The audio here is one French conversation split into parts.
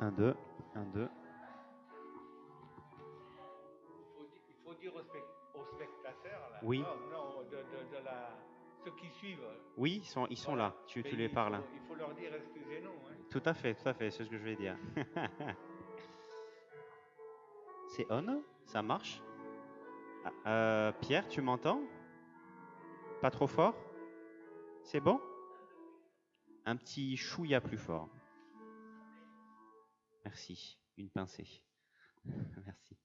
Un, deux, un, deux. Il faut dire aux spectateurs, là, Oui, non, ceux qui suivent, oui, ils sont voilà, là. Tu les parles. il faut leur dire excusez-nous. Hein. Tout à fait, c'est ce que je vais dire. C'est on? Ça marche? Pierre, tu m'entends? Pas trop fort? C'est bon? Un petit chouïa plus fort. Merci. Une pincée. Merci.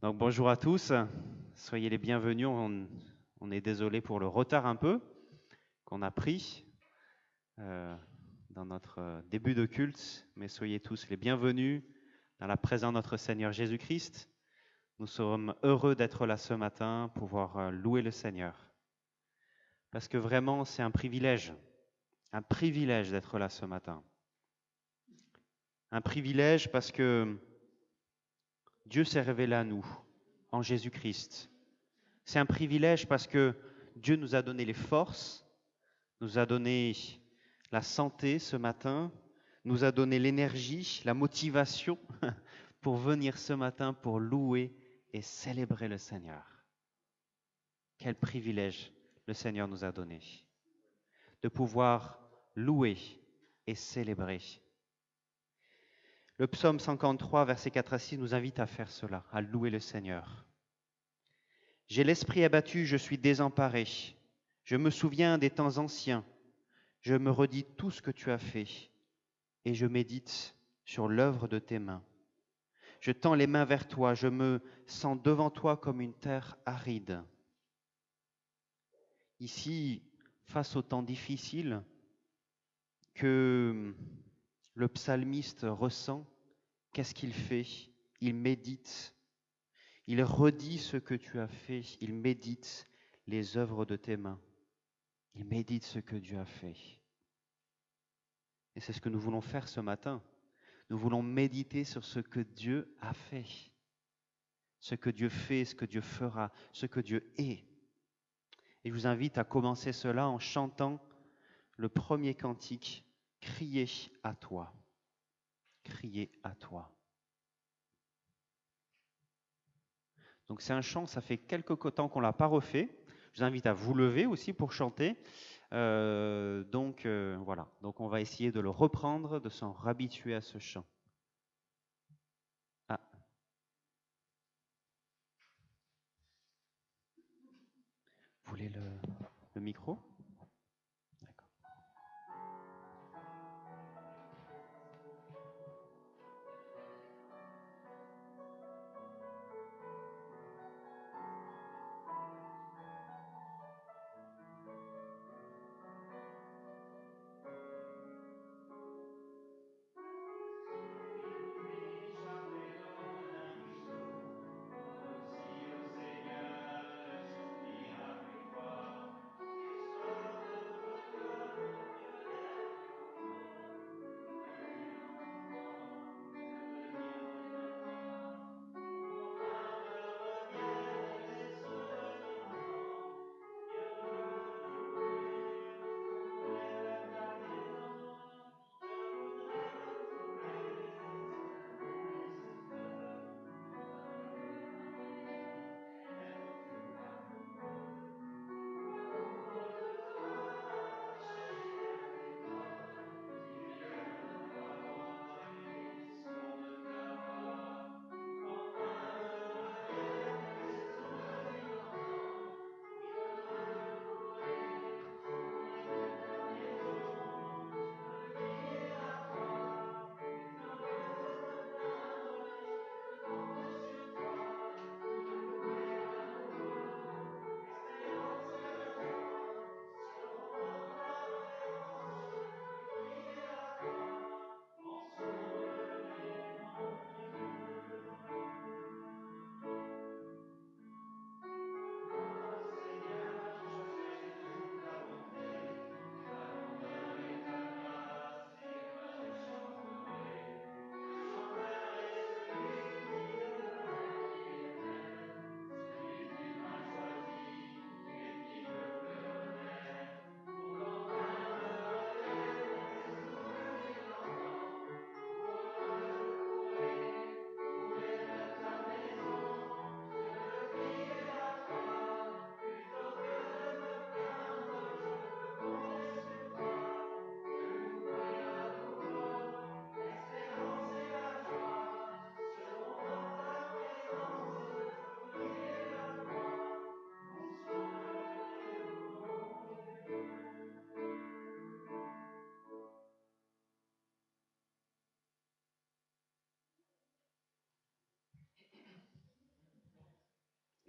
Donc bonjour à tous. Soyez les bienvenus. On est désolé pour le retard un peu qu'on a pris dans notre début de culte, mais soyez tous les bienvenus dans la présence de notre Seigneur Jésus-Christ. Nous sommes heureux d'être là ce matin, pouvoir louer le Seigneur. Parce que vraiment, c'est un privilège d'être là ce matin. Un privilège parce que Dieu s'est révélé à nous en Jésus-Christ. C'est un privilège parce que Dieu nous a donné les forces, nous a donné la santé ce matin, nous a donné l'énergie, la motivation pour venir ce matin pour louer et célébrer le Seigneur. Quel privilège le Seigneur nous a donné de pouvoir louer et célébrer. Le psaume 53, versets 4 à 6 nous invite à faire cela, à louer le Seigneur. J'ai l'esprit abattu, je suis désemparé. Je me souviens des temps anciens. Je me redis tout ce que tu as fait et je médite sur l'œuvre de tes mains. Je tends les mains vers toi, je me sens devant toi comme une terre aride. Ici, face aux temps difficiles que le psalmiste ressent, qu'est-ce qu'il fait? Il médite, il redit ce que tu as fait, il médite les œuvres de tes mains, il médite ce que Dieu a fait. Et c'est ce que nous voulons faire ce matin. Nous voulons méditer sur ce que Dieu a fait, ce que Dieu fait, ce que Dieu fera, ce que Dieu est. Et je vous invite à commencer cela en chantant le premier cantique, Crier à toi. Crier à toi. Donc c'est un chant, ça fait quelques temps qu'on ne l'a pas refait. Je vous invite à vous lever aussi pour chanter. Voilà, donc on va essayer de le reprendre, de s'en habituer à ce chant. Ah. Vous voulez le micro? D'accord.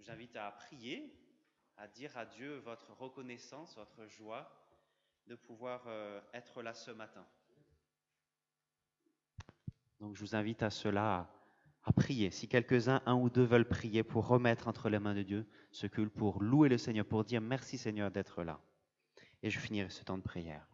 vous invite à prier, à dire à Dieu votre reconnaissance, votre joie de pouvoir être là ce matin. Donc je vous invite à cela, à prier. Si quelques-uns, un ou deux veulent prier pour remettre entre les mains de Dieu ce culte, pour louer le Seigneur, pour dire merci Seigneur d'être là. Et je finirai ce temps de prière.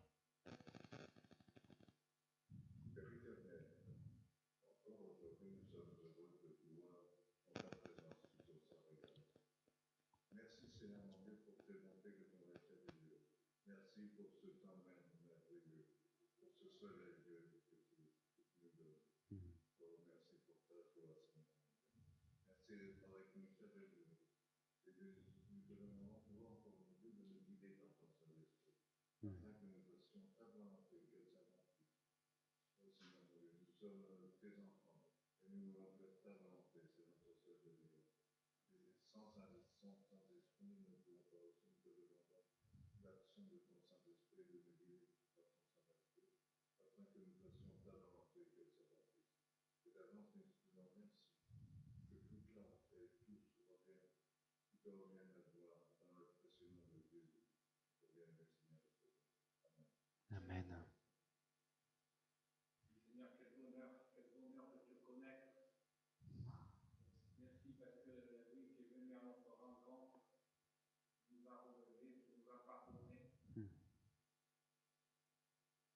Merci Seigneur mon Dieu pour tes bontés que tu m'as fait de Dieu. Merci pour ce temps merveilleux, pour ce soleil Dieu que tu nous donnes. Je te remercie pour ta joie Seigneur. Merci d'être avec nous chaque jour. Et nous te demandons toujours encore mon Dieu de nous guider dans ton Saint-Esprit, afin que nous fassions ta volonté que ça m'accomplisse. Oh Seigneur mon Dieu, nous sommes tes enfants et nous voulons faire ta volonté, c'est notre seul désir. Sans Saint-Esprit, nous ne pouvons pas aussi nous te demander l'action de ton Saint-Esprit, de nous guider par ton Saint-Esprit, afin que nous fassions ta volonté qu'elle s'accomplisse. Et d'avance, nous te disons merci, que toute la et tout te revienne à toi, dans le précieux nom de Jésus. Te revienne, Seigneur. Amen. Amen. Seigneur, quel bonheur de te connaître. Merci parce que oui, tu es venu à notre rencontre, tu nous as relevés, tu nous as pardonné.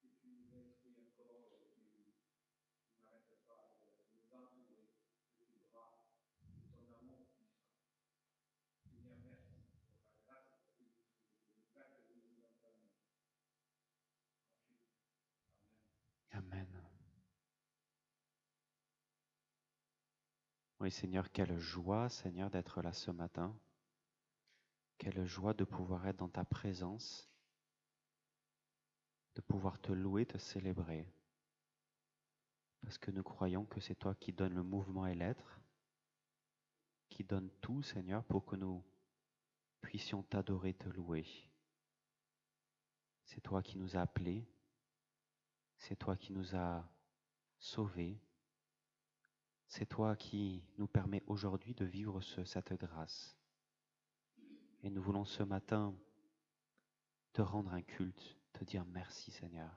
Et tu nous instruis encore et tu n'arrêtes pas de nous entourer de tes bras, de ton amour puissant. Seigneur, merci pour la grâce que tu nous fais de nous entendre. Amen. Oui, Seigneur, quelle joie, Seigneur, d'être là ce matin. Quelle joie de pouvoir être dans ta présence, de pouvoir te louer, te célébrer. Parce que nous croyons que c'est toi qui donnes le mouvement et l'être, qui donne tout, Seigneur, pour que nous puissions t'adorer, te louer. C'est toi qui nous as appelés, c'est toi qui nous as sauvés, c'est toi qui nous permet aujourd'hui de vivre cette grâce. Et nous voulons ce matin te rendre un culte, te dire merci Seigneur.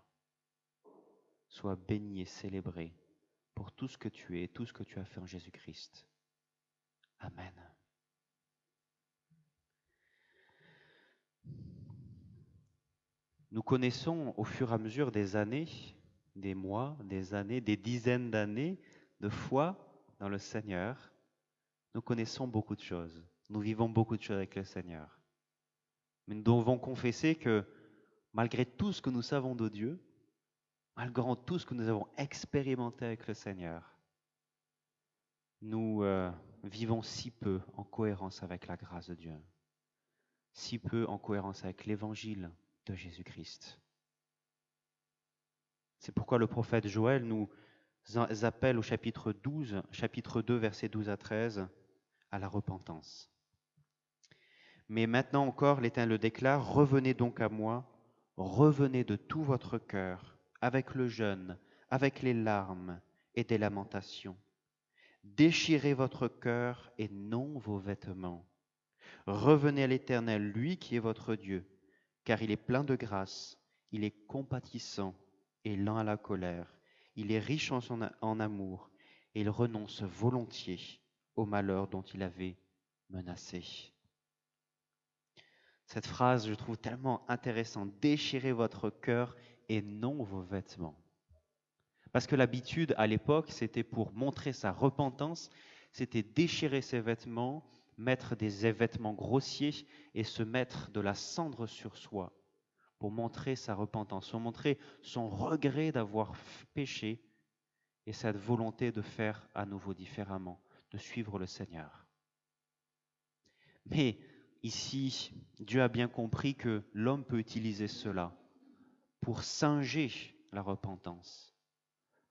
Sois béni et célébré pour tout ce que tu es, tout ce que tu as fait en Jésus-Christ. Amen. Nous connaissons au fur et à mesure des années, des mois, des années, des dizaines d'années de foi dans le Seigneur. Nous connaissons beaucoup de choses. Nous vivons beaucoup de choses avec le Seigneur. Mais nous devons confesser que malgré tout ce que nous savons de Dieu, malgré tout ce que nous avons expérimenté avec le Seigneur, nous vivons si peu en cohérence avec la grâce de Dieu, si peu en cohérence avec l'évangile de Jésus-Christ. C'est pourquoi le prophète Joël nous appelle au chapitre 12, chapitre 2, versets 12 à 13, à la repentance. Mais maintenant encore, l'Éternel le déclare, revenez donc à moi, revenez de tout votre cœur, avec le jeûne, avec les larmes et des lamentations. Déchirez votre cœur et non vos vêtements. Revenez à l'Éternel, lui qui est votre Dieu, car il est plein de grâce, il est compatissant et lent à la colère, il est riche en amour, et il renonce volontiers au malheur dont il avait menacé. Cette phrase, je trouve tellement intéressante. Déchirez votre cœur et non vos vêtements. Parce que l'habitude à l'époque, c'était pour montrer sa repentance, c'était déchirer ses vêtements, mettre des vêtements grossiers et se mettre de la cendre sur soi pour montrer sa repentance, pour montrer son regret d'avoir péché et cette volonté de faire à nouveau différemment, de suivre le Seigneur. Mais ici, Dieu a bien compris que l'homme peut utiliser cela pour singer la repentance,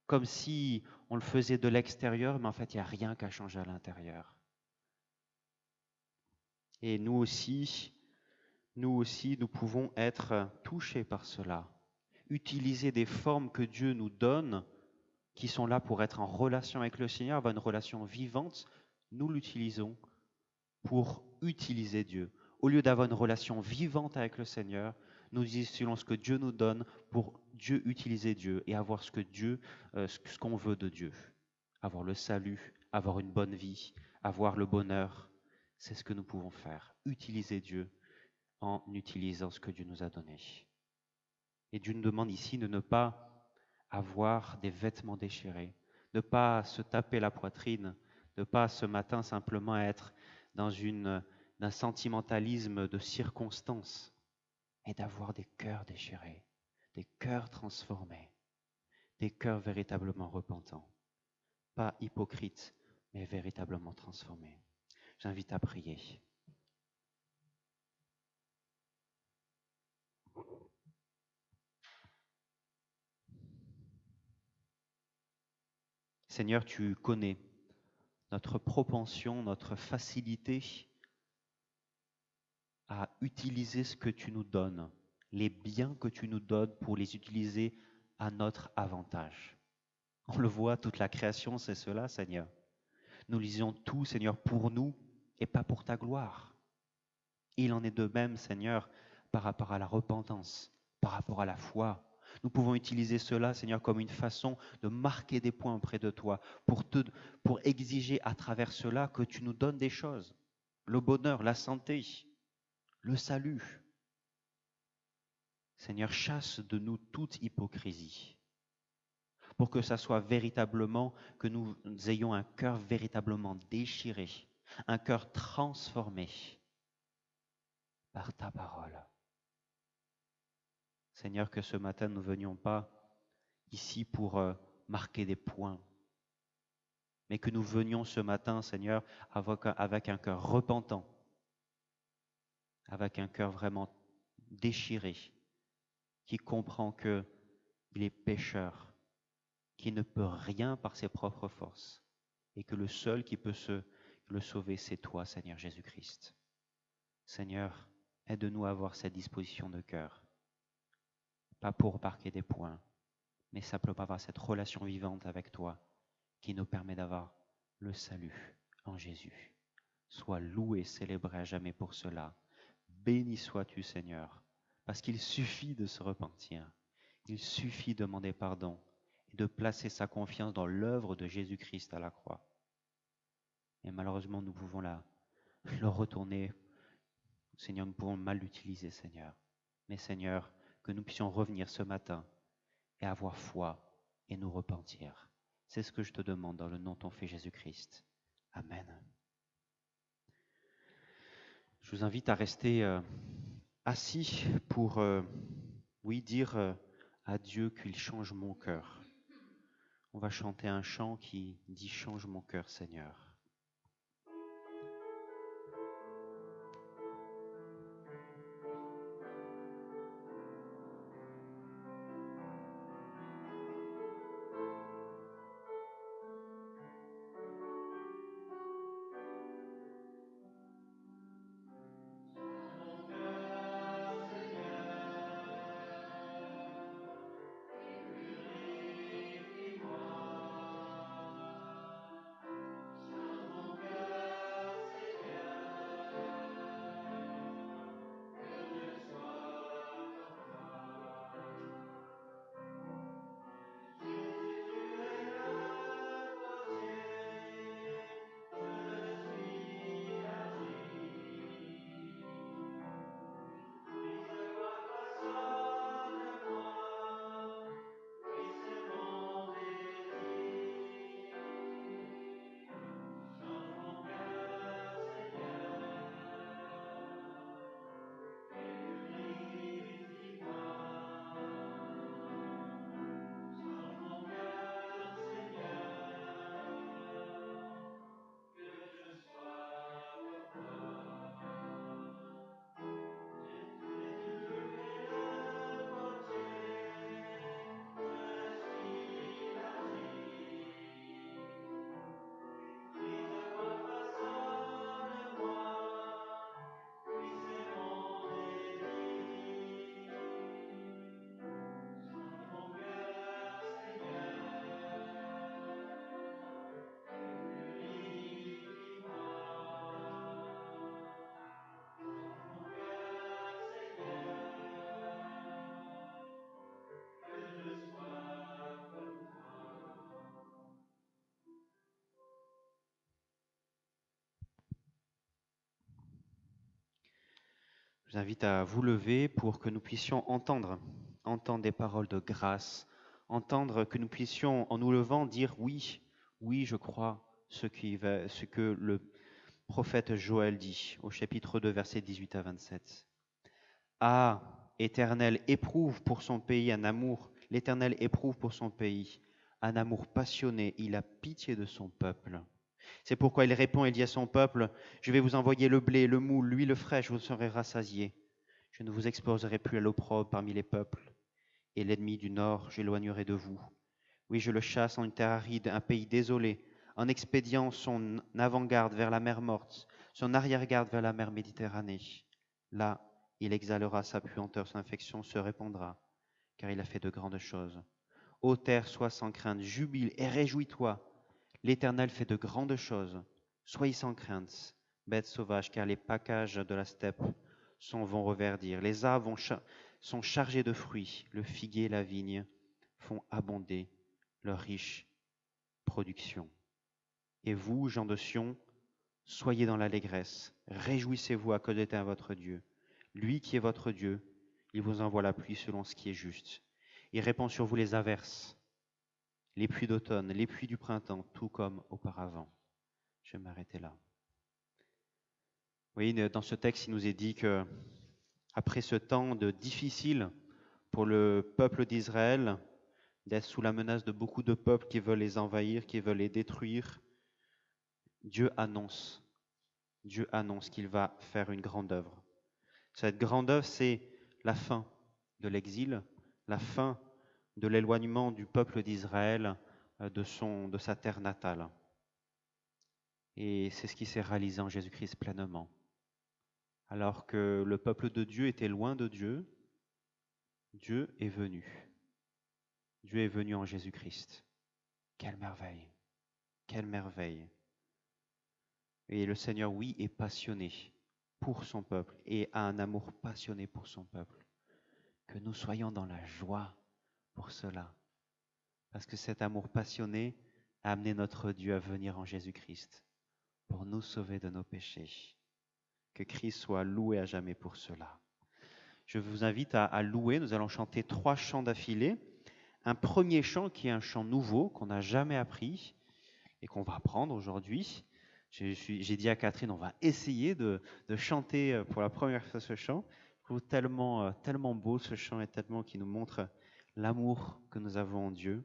comme si on le faisait de l'extérieur, mais en fait, il n'y a rien qu'à changer à l'intérieur. Et nous aussi, nous pouvons être touchés par cela, utiliser des formes que Dieu nous donne, qui sont là pour être en relation avec le Seigneur, avoir une relation vivante, nous l'utilisons pour utiliser Dieu. Au lieu d'avoir une relation vivante avec le Seigneur, nous utilisons ce que Dieu nous donne pour Dieu utiliser Dieu et avoir ce qu'on veut de Dieu. Avoir le salut, avoir une bonne vie, avoir le bonheur. C'est ce que nous pouvons faire. Utiliser Dieu en utilisant ce que Dieu nous a donné. Et Dieu nous demande ici de ne pas avoir des vêtements déchirés, de ne pas se taper la poitrine, de ne pas ce matin simplement être dans un sentimentalisme de circonstances, mais d'avoir des cœurs déchirés, des cœurs transformés, des cœurs véritablement repentants, pas hypocrites, mais véritablement transformés. J'invite à prier. Seigneur, tu connais notre propension, notre facilité à utiliser ce que tu nous donnes, les biens que tu nous donnes pour les utiliser à notre avantage. On le voit, toute la création, c'est cela, Seigneur. Nous lisions tout, Seigneur, pour nous et pas pour ta gloire. Il en est de même, Seigneur, par rapport à la repentance, par rapport à la foi. Nous pouvons utiliser cela, Seigneur, comme une façon de marquer des points auprès de toi, pour exiger à travers cela que tu nous donnes des choses, le bonheur, la santé, le salut. Seigneur, chasse de nous toute hypocrisie, pour que ça soit véritablement, que nous ayons un cœur véritablement déchiré, un cœur transformé par ta parole. Seigneur, que ce matin, nous ne venions pas ici pour marquer des points, mais que nous venions ce matin, Seigneur, avec un cœur repentant, avec un cœur vraiment déchiré, qui comprend qu'il est pécheur, qui ne peut rien par ses propres forces, et que le seul qui peut le sauver, c'est toi, Seigneur Jésus-Christ. Seigneur, aide-nous à avoir cette disposition de cœur, pas pour marquer des points, mais simplement avoir cette relation vivante avec toi qui nous permet d'avoir le salut en Jésus. Sois loué, célébré à jamais pour cela. Béni sois-tu, Seigneur, parce qu'il suffit de se repentir, il suffit de demander pardon et de placer sa confiance dans l'œuvre de Jésus-Christ à la croix. Et malheureusement, nous pouvons le retourner. Seigneur, nous pouvons mal l'utiliser, Seigneur. Mais Seigneur, que nous puissions revenir ce matin et avoir foi et nous repentir. C'est ce que je te demande dans le nom de ton Fils Jésus-Christ. Amen. Je vous invite à rester assis pour, dire à Dieu qu'il change mon cœur. On va chanter un chant qui dit « Change mon cœur, Seigneur ». Change vous invite à vous lever pour que nous puissions entendre des paroles de grâce, entendre que nous puissions, en nous levant, dire oui, oui, je crois ce que le prophète Joël dit au chapitre 2, versets 18 à 27. Ah, Éternel, éprouve pour son pays un amour, l'Éternel éprouve pour son pays un amour passionné, il a pitié de son peuple. C'est pourquoi il répond, il dit à son peuple, je vais vous envoyer le blé, le moule, l'huile fraîche, vous serez rassasiés. Je ne vous exposerai plus à l'opprobre parmi les peuples, et l'ennemi du nord, j'éloignerai de vous. Oui, je le chasse en une terre aride, un pays désolé, en expédiant son avant-garde vers la mer Morte, son arrière-garde vers la mer Méditerranée. Là, il exhalera sa puanteur, son infection se répandra, car il a fait de grandes choses. Ô terre, sois sans crainte, jubile et réjouis-toi. L'Éternel fait de grandes choses. Soyez sans crainte, bêtes sauvages, car les packages de la steppe vont reverdir. Les arbres sont chargés de fruits, le figuier et la vigne font abonder leur riche production. Et vous, gens de Sion, soyez dans l'allégresse, réjouissez-vous à cause d'Éternel votre Dieu. Lui qui est votre Dieu, il vous envoie la pluie selon ce qui est juste. Il répand sur vous les averses, les pluies d'automne, les pluies du printemps, tout comme auparavant. Je vais m'arrêter là. Oui, dans ce texte, il nous est dit que après ce temps de difficile pour le peuple d'Israël, d'être sous la menace de beaucoup de peuples qui veulent les envahir, qui veulent les détruire, Dieu annonce qu'il va faire une grande œuvre. Cette grande œuvre, c'est la fin de l'exil, la fin de l'éloignement du peuple d'Israël de sa terre natale. Et c'est ce qui s'est réalisé en Jésus-Christ pleinement. Alors que le peuple de Dieu était loin de Dieu, Dieu est venu. Dieu est venu en Jésus-Christ. Quelle merveille! Quelle merveille! Et le Seigneur, oui, est passionné pour son peuple et a un amour passionné pour son peuple. Que nous soyons dans la joie pour cela. Parce que cet amour passionné a amené notre Dieu à venir en Jésus-Christ pour nous sauver de nos péchés. Que Christ soit loué à jamais pour cela. Je vous invite à louer. Nous allons chanter 3 chants d'affilée. Un premier chant qui est un chant nouveau qu'on n'a jamais appris et qu'on va apprendre aujourd'hui. J'ai dit à Catherine, on va essayer de chanter pour la première fois ce chant. Je trouve tellement beau ce chant et tellement qui nous montre l'amour que nous avons en Dieu.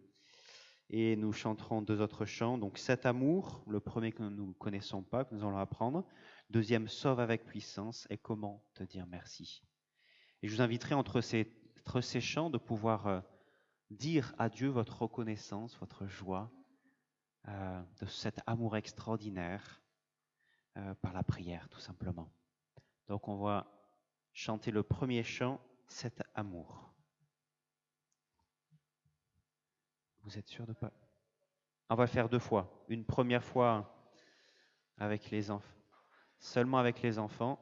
Et nous chanterons 2 autres chants. Donc cet amour, le premier que nous ne connaissons pas, que nous allons apprendre. Deuxième, sauve avec puissance et comment te dire merci. Et je vous inviterai entre ces chants de pouvoir dire à Dieu votre reconnaissance, votre joie de cet amour extraordinaire par la prière, tout simplement. Donc on va chanter le premier chant, cet amour. Vous êtes sûr de pas? On va le faire 2 fois. Une première fois avec les enfants, seulement avec les enfants.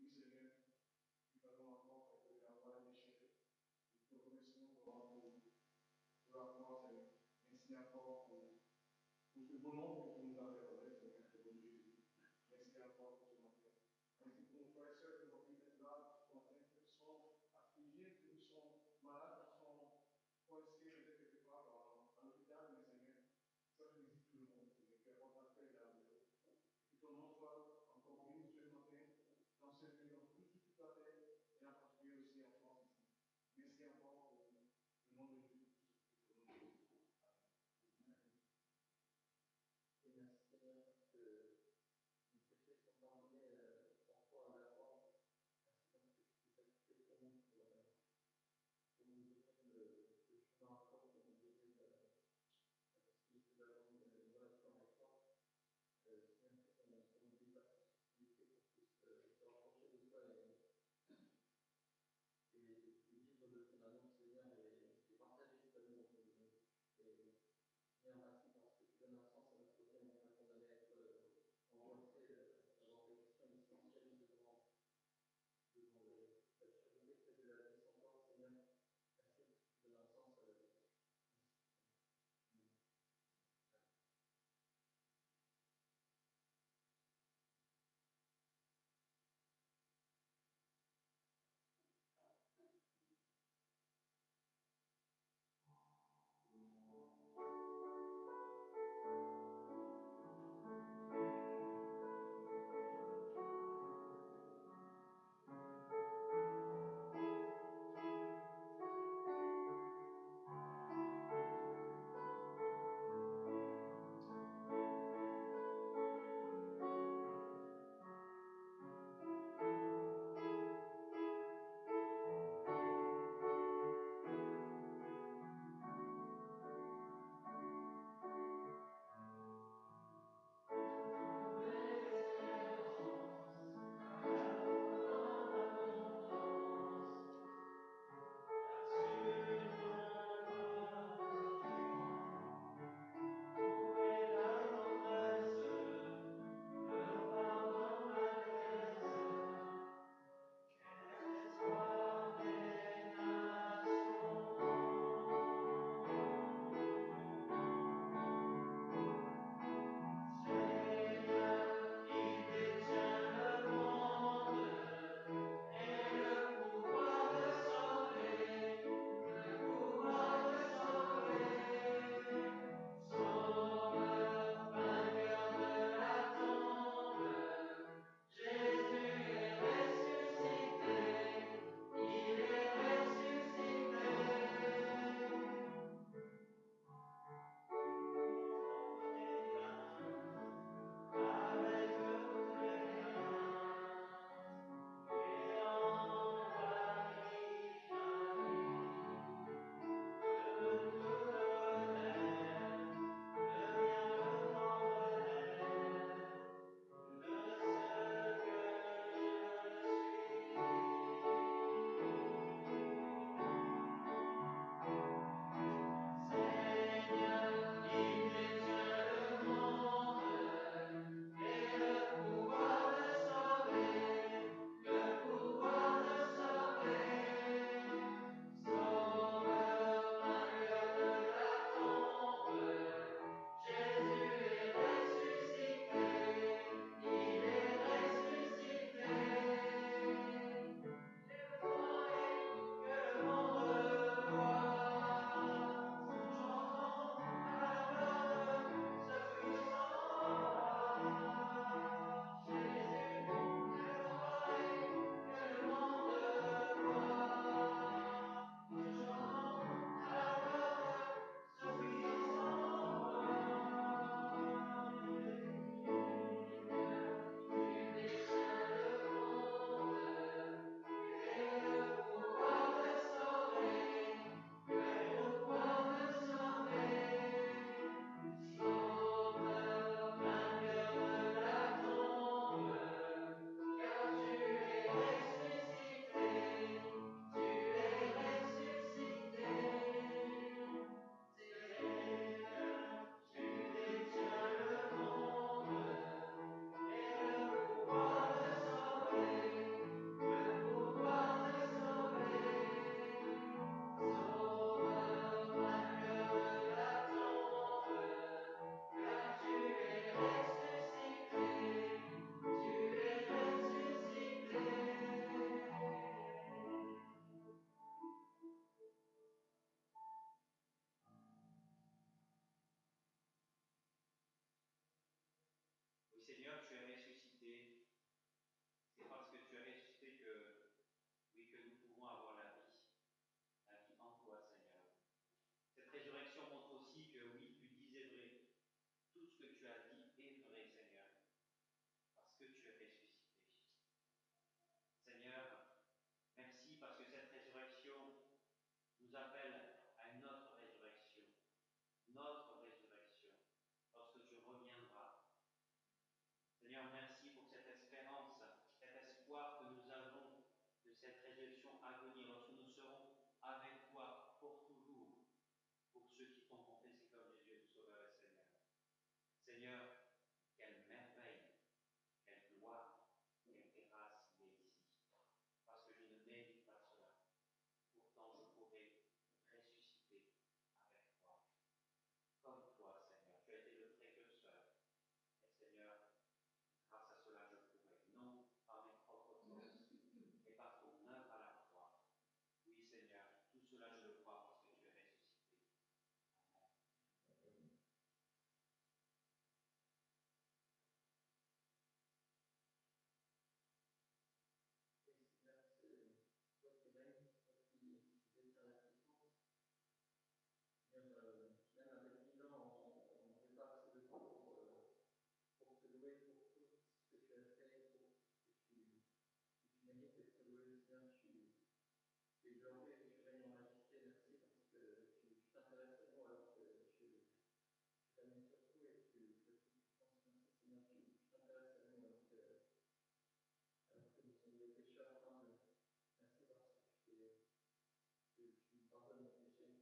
Seigneur, nous allons encore avoir déchiré. Nous te remercions pour la foi, Seigneur. Merci encore pour ce bon nombre que nous avons donné, Seigneur, au nom de Jésus. Merci encore pour ce matin. Merci pour nos frères et sœurs qui ont pu être là ce matin, qui sont affligés, qui sont malades, qui sont coincés quelque part à l'hôpital, mais Seigneur, ça visite tout le monde, Seigneur, qui apporte la paix là où que ton nom soit encore béni ce matin, dans ce lieu, dans tout sur toute la terre, et en particulier aussi en France ici. Merci encore pour le nom de Jésus. Et tu as dit est vrai, Seigneur, parce que tu es ressuscité. Seigneur, merci parce que cette résurrection nous appelle à une autre résurrection, lorsque tu reviendras. Seigneur, merci pour cette espérance, cet espoir que nous avons de cette résurrection à venir, lorsque nous serons avec toi pour toujours, pour ceux qui t'ont confessé comme Jésus, Sauveur et Seigneur. Seigneur, quelle merveille, quelle gloire, quelle grâce il est ici. Parce que je ne mérite pas cela. Pourtant, je pourrais ressusciter avec toi. Comme toi, Seigneur. Tu as été le précurseur. Et Seigneur, grâce à cela, je pourrais, non par mes propres forces, mais par ton œuvre à la croix. Oui, Seigneur, tout cela, je le crois parce que tu es ressuscité. Amen. Même avec 10 ans, on ne peut pas assez de temps pour te louer pour tout ce que tu as fait, pour ce que tu mérites d'être loué. Seigneur, tu es glorieux et tu règnes en majesté. Merci parce que tu t'intéresses à nous alors que tu t'amènes sur tout et tu fais tout. Merci Seigneur, tu t'intéresses à nous alors que nous sommes des pécheurs humbles. Merci parce que tu pardonnes nos péchés.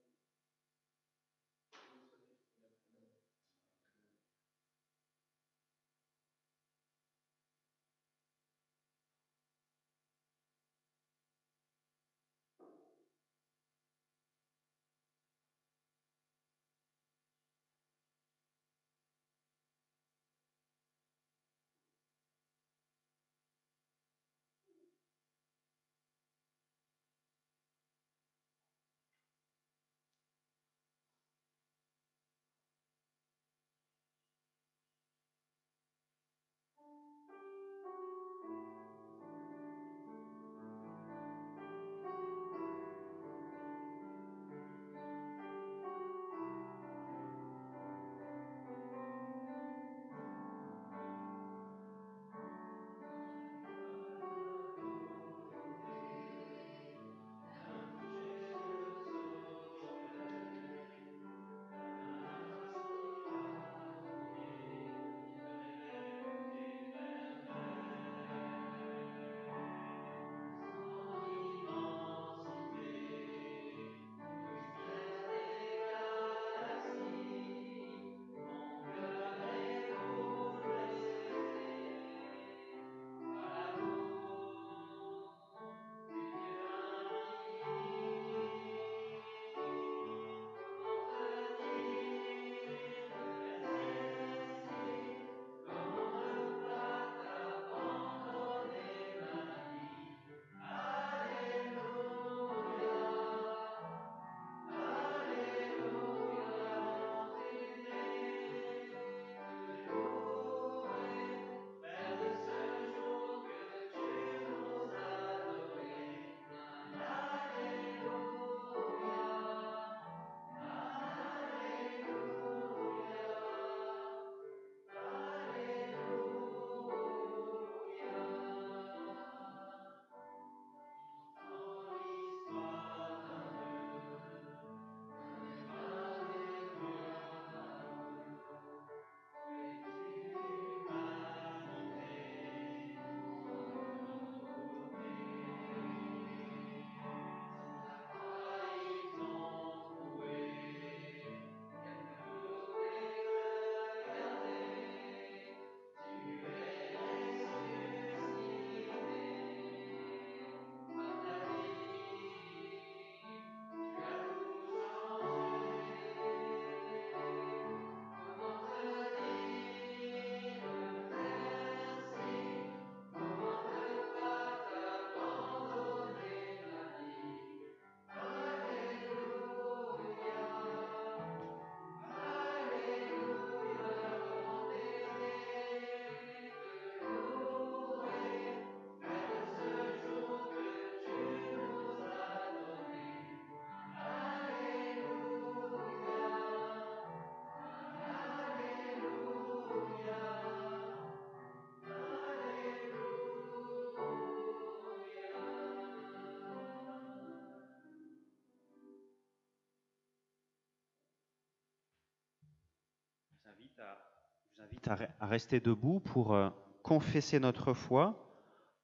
vous invite à rester debout pour confesser notre foi,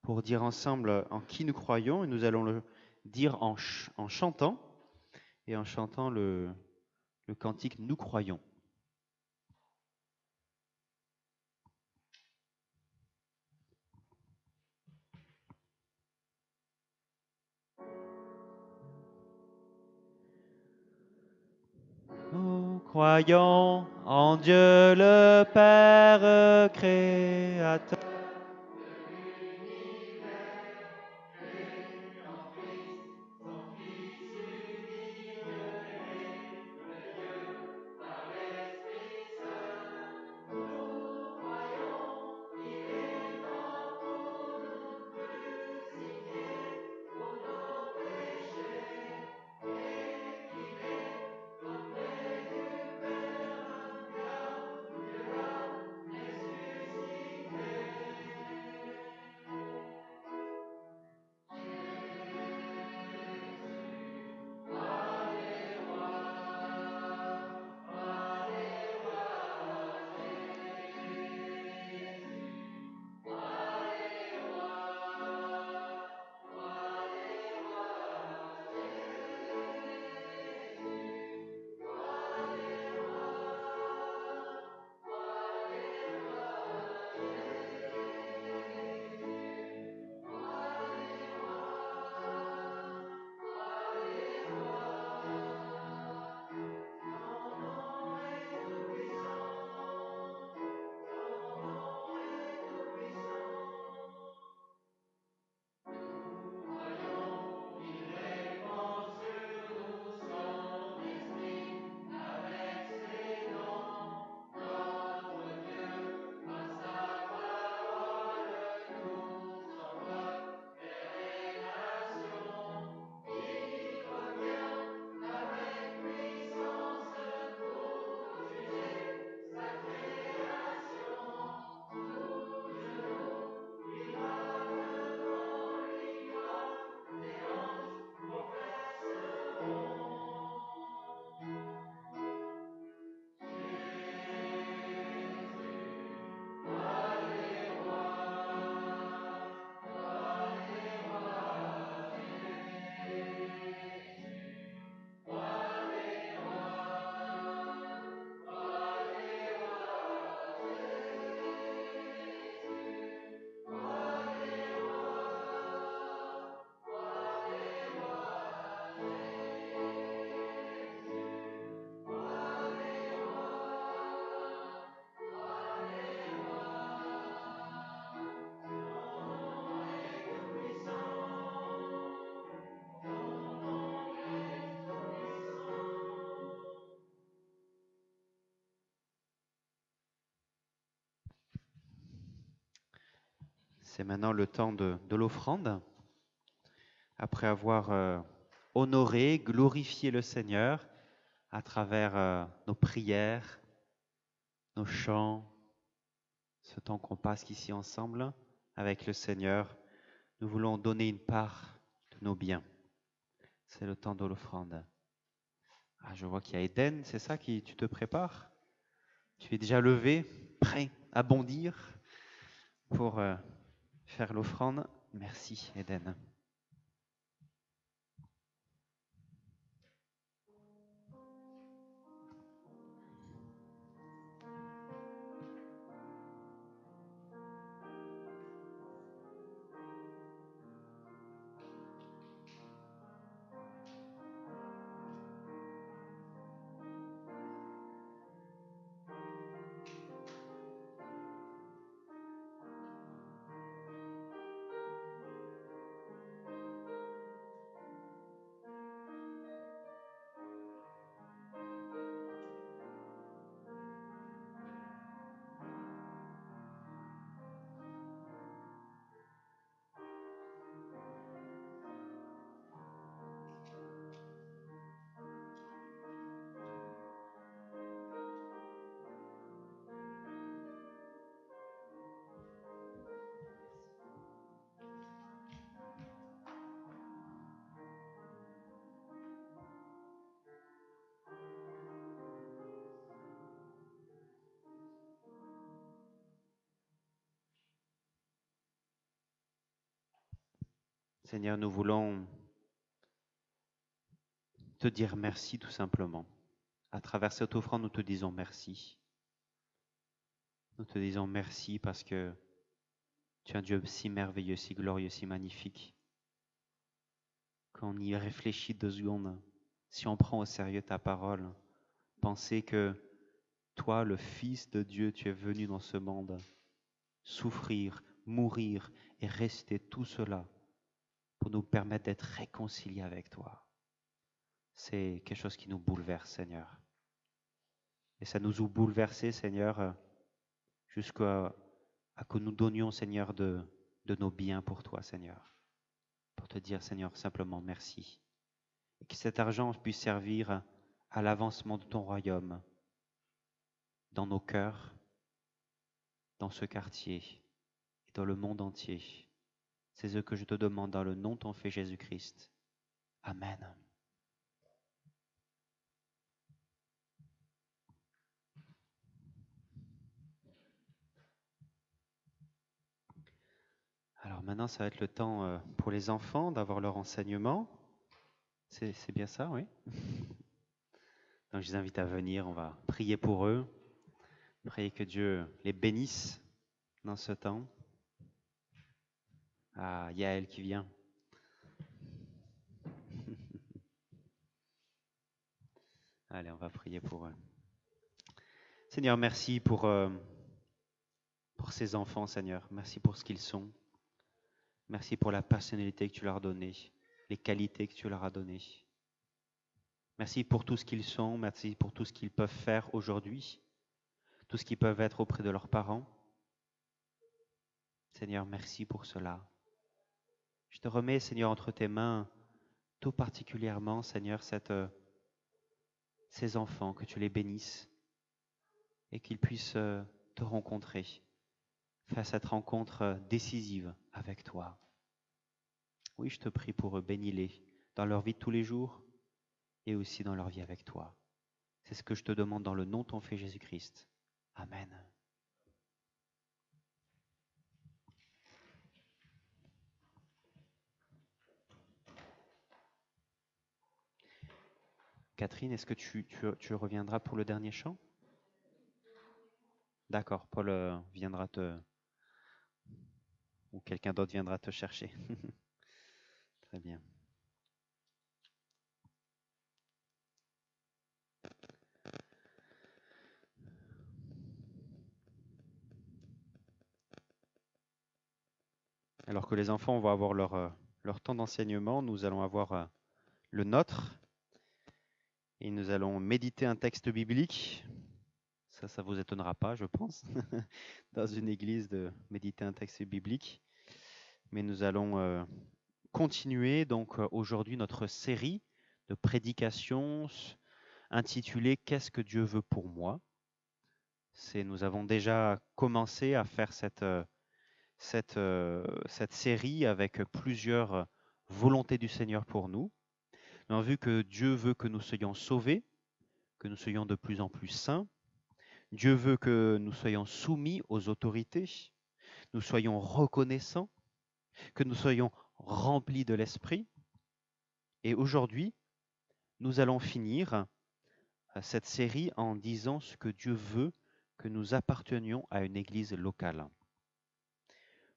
pour dire ensemble en qui nous croyons, et nous allons le dire en chantant, et en chantant le cantique Nous croyons. Nous croyons en Dieu le Père créateur. C'est maintenant le temps de l'offrande. Après avoir honoré, glorifié le Seigneur à travers nos prières, nos chants, ce temps qu'on passe ici ensemble avec le Seigneur, nous voulons donner une part de nos biens. C'est le temps de l'offrande. Ah, je vois qu'il y a Eden, c'est ça qui tu te prépares? Tu es déjà levé, prêt à bondir pour faire l'offrande. Merci, Eden. Seigneur, nous voulons te dire merci tout simplement. À travers cette offrande, nous te disons merci. Nous te disons merci parce que tu es un Dieu si merveilleux, si glorieux, si magnifique. Quand on y réfléchit 2 secondes, si on prend au sérieux ta parole, penser que toi, le Fils de Dieu, tu es venu dans ce monde souffrir, mourir et rester tout cela pour nous permettre d'être réconciliés avec toi. C'est quelque chose qui nous bouleverse, Seigneur. Et ça nous a bouleversés, Seigneur, jusqu'à que nous donnions, Seigneur, de nos biens pour toi, Seigneur. Pour te dire, Seigneur, simplement merci. Et que cet argent puisse servir à l'avancement de ton royaume dans nos cœurs, dans ce quartier et dans le monde entier. C'est ce que je te demande dans le nom de ton Fils Jésus-Christ. Amen. Alors maintenant, ça va être le temps pour les enfants d'avoir leur enseignement. C'est bien ça, oui? Donc je les invite à venir, on va prier pour eux, prier que Dieu les bénisse dans ce temps. Ah, Yaël qui vient. Allez, on va prier pour eux. Seigneur, merci pour ces enfants, Seigneur. Merci pour ce qu'ils sont. Merci pour la personnalité que tu leur as donnée, les qualités que tu leur as données. Merci pour tout ce qu'ils sont, merci pour tout ce qu'ils peuvent faire aujourd'hui, tout ce qu'ils peuvent être auprès de leurs parents. Seigneur, merci pour cela. Je te remets, Seigneur, entre tes mains, tout particulièrement, Seigneur, ces enfants, que tu les bénisses et qu'ils puissent te rencontrer, faire cette rencontre décisive avec toi. Oui, je te prie pour eux, bénis-les dans leur vie de tous les jours et aussi dans leur vie avec toi. C'est ce que je te demande dans le nom de ton Fils Jésus-Christ. Amen. Catherine, est-ce que tu reviendras pour le dernier chant? D'accord, Paul viendra ou quelqu'un d'autre viendra te chercher. Très bien. Alors que les enfants vont avoir leur temps d'enseignement, nous allons avoir le nôtre et nous allons méditer un texte biblique. Ça vous étonnera pas, je pense, dans une église de méditer un texte biblique. Mais nous allons continuer donc aujourd'hui notre série de prédications intitulée « Qu'est-ce que Dieu veut pour moi ?» Nous avons déjà commencé à faire cette série avec plusieurs volontés du Seigneur pour nous. Nous avons vu que Dieu veut que nous soyons sauvés, que nous soyons de plus en plus saints. Dieu veut que nous soyons soumis aux autorités, nous soyons reconnaissants, que nous soyons remplis de l'Esprit. Et aujourd'hui, nous allons finir cette série en disant ce que Dieu veut que nous appartenions à une église locale.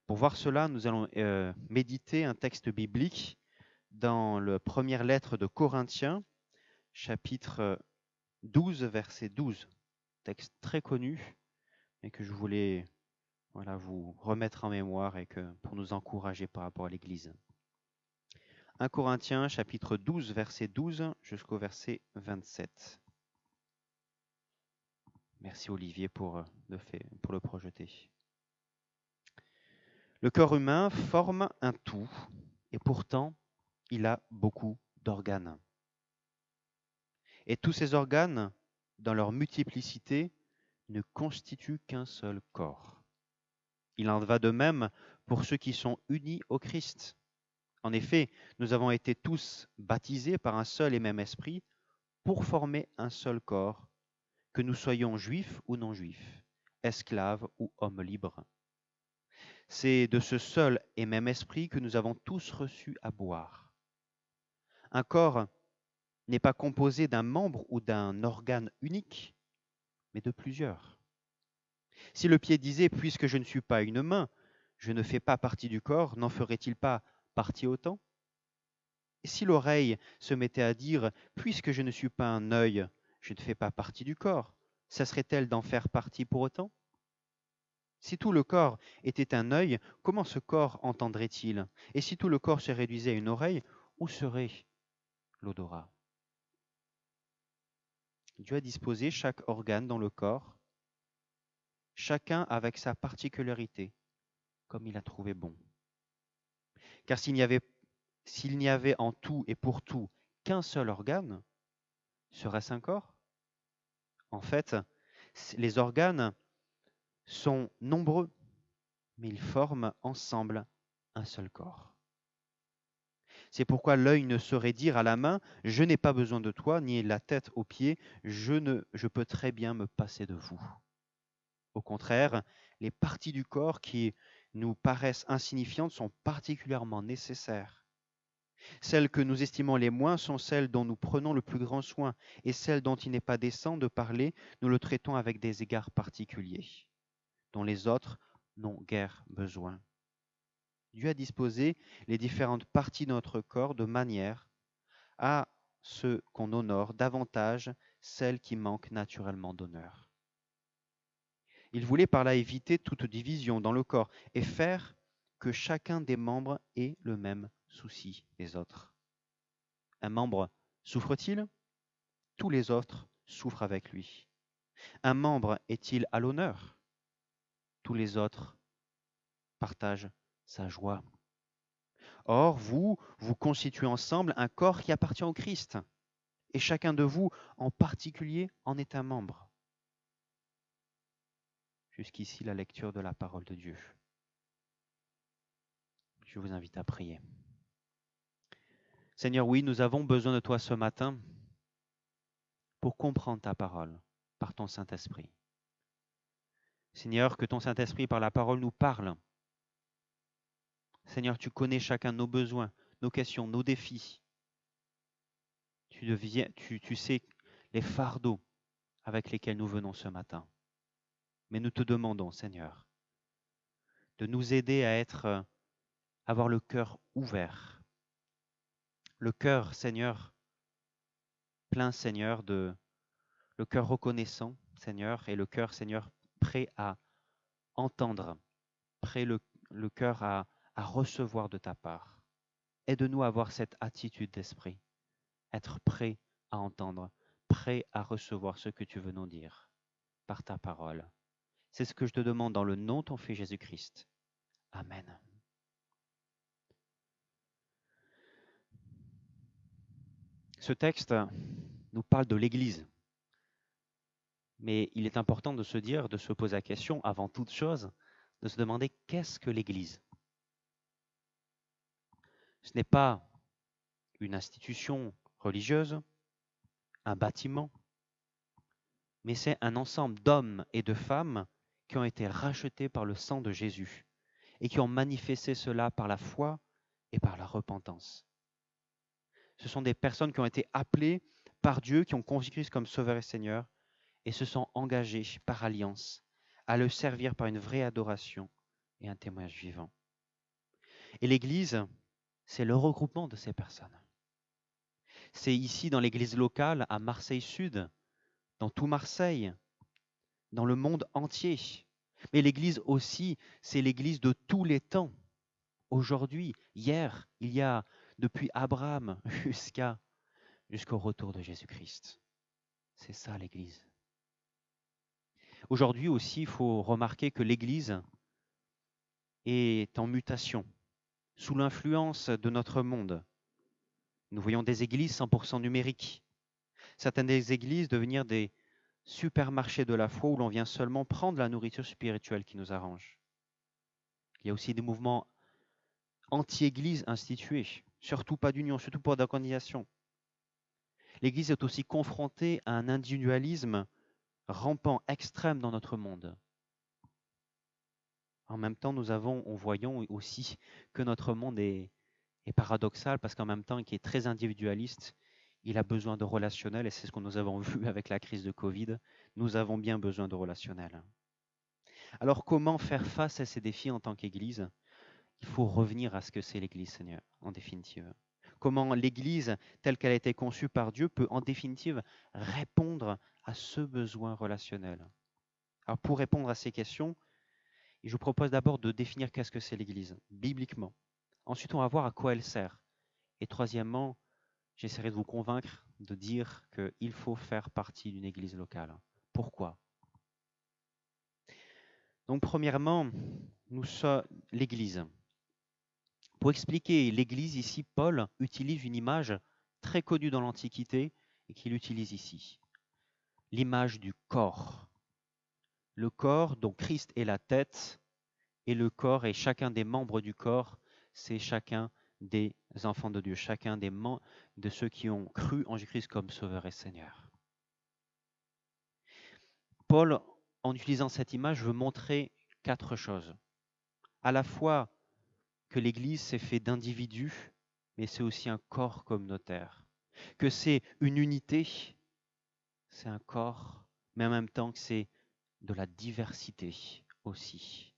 Pour voir cela, nous allons méditer un texte biblique dans la première lettre de Corinthiens, chapitre 12, verset 12. Texte très connu, mais que je voulais vous remettre en mémoire et pour nous encourager par rapport à l'Église. 1 Corinthiens, chapitre 12, verset 12 jusqu'au verset 27. Merci Olivier pour le projeter. Le corps humain forme un tout, et pourtant, il a beaucoup d'organes. Et tous ces organes, dans leur multiplicité, ne constituent qu'un seul corps. Il en va de même pour ceux qui sont unis au Christ. En effet, nous avons été tous baptisés par un seul et même esprit pour former un seul corps, que nous soyons juifs ou non juifs, esclaves ou hommes libres. c'est de ce seul et même esprit que nous avons tous reçu à boire. Un corps n'est pas composé d'un membre ou d'un organe unique, mais de plusieurs. Si le pied disait, puisque je ne suis pas une main, je ne fais pas partie du corps, n'en ferait-il pas partie autant? Et si l'oreille se mettait à dire, puisque je ne suis pas un œil, je ne fais pas partie du corps, cesserait-elle d'en faire partie pour autant? Si tout le corps était un œil, comment ce corps entendrait-il? Et si tout le corps se réduisait à une oreille, où serait l'odorat? Dieu a disposé chaque organe dans le corps, chacun avec sa particularité, comme il a trouvé bon. Car s'il n'y avait en tout et pour tout qu'un seul organe, serait-ce un corps? En fait, les organes sont nombreux, mais ils forment ensemble un seul corps. C'est pourquoi l'œil ne saurait dire à la main, je n'ai pas besoin de toi, ni la tête aux pieds, je peux très bien me passer de vous. Au contraire, les parties du corps qui nous paraissent insignifiantes sont particulièrement nécessaires. Celles que nous estimons les moins sont celles dont nous prenons le plus grand soin, et celles dont il n'est pas décent de parler, nous le traitons avec des égards particuliers, dont les autres n'ont guère besoin. Dieu a disposé les différentes parties de notre corps de manière à ce qu'on honore davantage celles qui manquent naturellement d'honneur. Il voulait par là éviter toute division dans le corps et faire que chacun des membres ait le même souci des autres. Un membre souffre-t-il? Tous les autres souffrent avec lui. Un membre est-il à l'honneur? Tous les autres partagent sa joie. Or, vous constituez ensemble un corps qui appartient au Christ, et chacun de vous, en particulier, en est un membre. Jusqu'ici, la lecture de la parole de Dieu. Je vous invite à prier. Seigneur, oui, nous avons besoin de toi ce matin pour comprendre ta parole par ton Saint-Esprit. Seigneur, que ton Saint-Esprit par la parole nous parle. Seigneur, tu connais chacun de nos besoins, nos questions, nos défis. Tu sais les fardeaux avec lesquels nous venons ce matin. Mais nous te demandons, Seigneur, de nous aider à avoir le cœur ouvert. Le cœur, Seigneur, plein, Seigneur, le cœur reconnaissant, Seigneur, et le cœur, Seigneur, prêt à entendre, prêt le cœur à recevoir de ta part. Aide-nous à avoir cette attitude d'esprit, être prêt à entendre, prêt à recevoir ce que tu veux nous dire par ta parole. C'est ce que je te demande dans le nom de ton Fils Jésus-Christ. Amen. Ce texte nous parle de l'Église. Mais il est important de se poser la question, avant toute chose, de se demander qu'est-ce que l'Église? Ce n'est pas une institution religieuse, un bâtiment, mais c'est un ensemble d'hommes et de femmes qui ont été rachetés par le sang de Jésus et qui ont manifesté cela par la foi et par la repentance. Ce sont des personnes qui ont été appelées par Dieu, qui ont confié Christ comme Sauveur et Seigneur, et se sont engagés par alliance à le servir par une vraie adoration et un témoignage vivant. Et l'Église, c'est le regroupement de ces personnes. C'est ici dans l'Église locale, à Marseille Sud, dans tout Marseille, dans le monde entier. Mais l'Église aussi, c'est l'Église de tous les temps. Aujourd'hui, hier, il y a depuis Abraham jusqu'au retour de Jésus-Christ. C'est ça l'Église. Aujourd'hui aussi, il faut remarquer que l'Église est en mutation, sous l'influence de notre monde. Nous voyons des églises 100% numériques. Certaines des églises devenir des supermarchés de la foi où l'on vient seulement prendre la nourriture spirituelle qui nous arrange. Il y a aussi des mouvements anti-église institués, surtout pas d'union, surtout pas d'organisation. L'Église est aussi confrontée à un individualisme rampant extrême dans notre monde. En même temps, voyons aussi que notre monde est paradoxal parce qu'en même temps, qui est très individualiste, il a besoin de relationnel et c'est ce que nous avons vu avec la crise de Covid. Nous avons bien besoin de relationnel. Alors, comment faire face à ces défis en tant qu'Église? Il faut revenir à ce que c'est l'Église, Seigneur, en définitive. Comment l'Église, telle qu'elle a été conçue par Dieu, peut en définitive répondre à ce besoin relationnel. Alors, pour répondre à ces questions, je vous propose d'abord de définir qu'est-ce que c'est l'Église, bibliquement. Ensuite, on va voir à quoi elle sert. Et troisièmement, j'essaierai de vous convaincre de dire qu'il faut faire partie d'une église locale. Pourquoi? Donc, premièrement, nous sommes l'église. Pour expliquer l'église ici, Paul utilise une image très connue dans l'Antiquité et qu'il utilise ici. L'image du corps. Le corps, dont Christ est la tête, et le corps et chacun des membres du corps, c'est chacun des enfants de Dieu, chacun de ceux qui ont cru en Jésus-Christ comme Sauveur et Seigneur. Paul, en utilisant cette image, veut montrer 4 choses. À la fois que l'Église c'est fait d'individus, mais c'est aussi un corps communautaire. Que c'est une unité, c'est un corps, mais en même temps que c'est de la diversité aussi.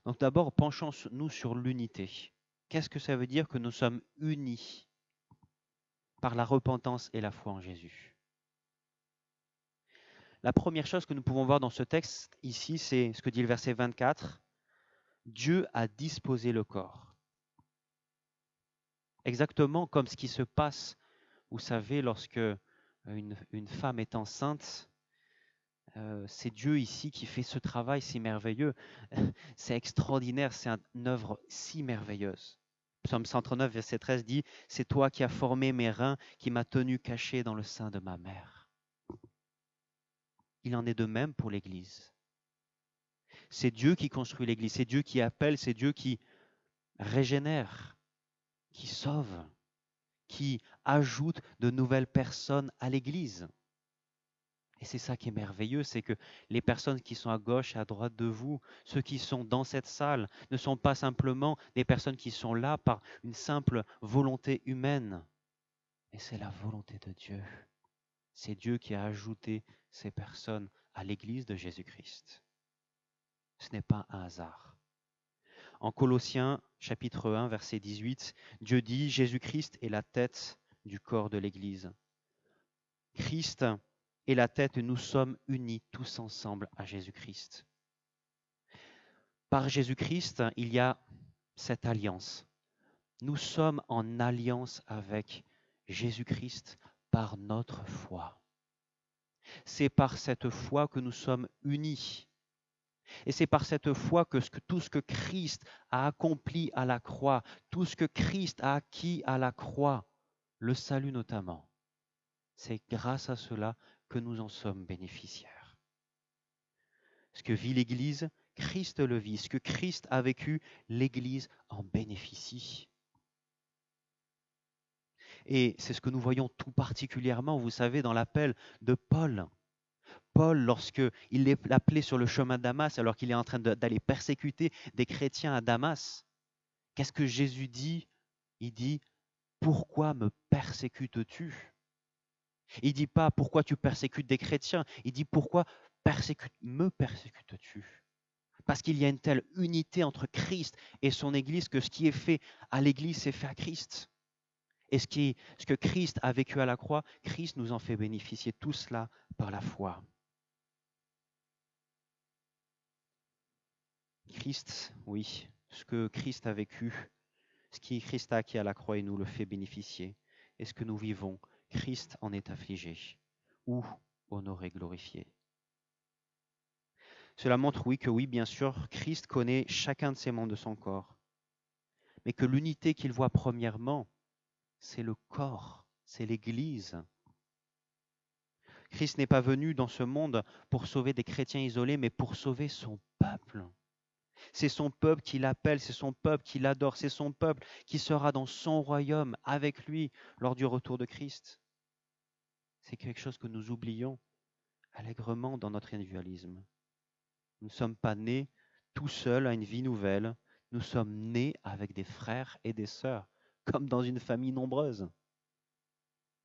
Donc d'abord, penchons-nous sur l'unité. Qu'est-ce que ça veut dire que nous sommes unis par la repentance et la foi en Jésus? La première chose que nous pouvons voir dans ce texte ici, c'est ce que dit le verset 24. Dieu a disposé le corps. Exactement comme ce qui se passe, vous savez, lorsque une femme est enceinte, c'est Dieu ici qui fait ce travail si merveilleux. C'est extraordinaire, c'est une œuvre si merveilleuse. Psaume 139, verset 13 dit « C'est toi qui as formé mes reins, qui m'as tenu caché dans le sein de ma mère. » Il en est de même pour l'Église. C'est Dieu qui construit l'Église, c'est Dieu qui appelle, c'est Dieu qui régénère, qui sauve, qui ajoute de nouvelles personnes à l'Église. Et c'est ça qui est merveilleux, c'est que les personnes qui sont à gauche et à droite de vous, ceux qui sont dans cette salle, ne sont pas simplement des personnes qui sont là par une simple volonté humaine, mais c'est la volonté de Dieu. C'est Dieu qui a ajouté ces personnes à l'Église de Jésus-Christ. Ce n'est pas un hasard. En Colossiens chapitre 1, verset 18, Dieu dit « Jésus-Christ est la tête du corps de l'Église. » Christ est la tête, nous sommes unis tous ensemble à Jésus-Christ. Par Jésus-Christ, il y a cette alliance. Nous sommes en alliance avec Jésus-Christ par notre foi. C'est par cette foi que nous sommes unis. Et c'est par cette foi que tout ce que Christ a accompli à la croix, tout ce que Christ a acquis à la croix, le salut notamment, c'est grâce à cela que nous en sommes bénéficiaires. Ce que vit l'Église, Christ le vit. Ce que Christ a vécu, l'Église en bénéficie. Et c'est ce que nous voyons tout particulièrement, vous savez, dans l'appel de Paul. Paul, lorsqu'il est appelé sur le chemin de Damas, alors qu'il est en train d'aller persécuter des chrétiens à Damas, qu'est-ce que Jésus dit? Il dit, pourquoi me persécutes-tu? Il ne dit pas, pourquoi tu persécutes des chrétiens? Il dit, pourquoi me persécutes-tu? Parce qu'il y a une telle unité entre Christ et son Église que ce qui est fait à l'Église, c'est fait à Christ. Et ce que Christ a vécu à la croix, Christ nous en fait bénéficier tout cela par la foi. Christ, oui, ce que Christ a vécu, ce qui Christ a acquis à la croix, il nous le fait bénéficier. Et ce que nous vivons, Christ en est affligé ou honoré, glorifié. Cela montre, oui, que oui, bien sûr, Christ connaît chacun de ses membres de son corps, mais que l'unité qu'il voit premièrement, c'est le corps, c'est l'Église. Christ n'est pas venu dans ce monde pour sauver des chrétiens isolés, mais pour sauver son peuple. C'est son peuple qui l'appelle, c'est son peuple qui l'adore, c'est son peuple qui sera dans son royaume avec lui lors du retour de Christ. C'est quelque chose que nous oublions allègrement dans notre individualisme. Nous ne sommes pas nés tout seuls à une vie nouvelle. Nous sommes nés avec des frères et des sœurs, comme dans une famille nombreuse.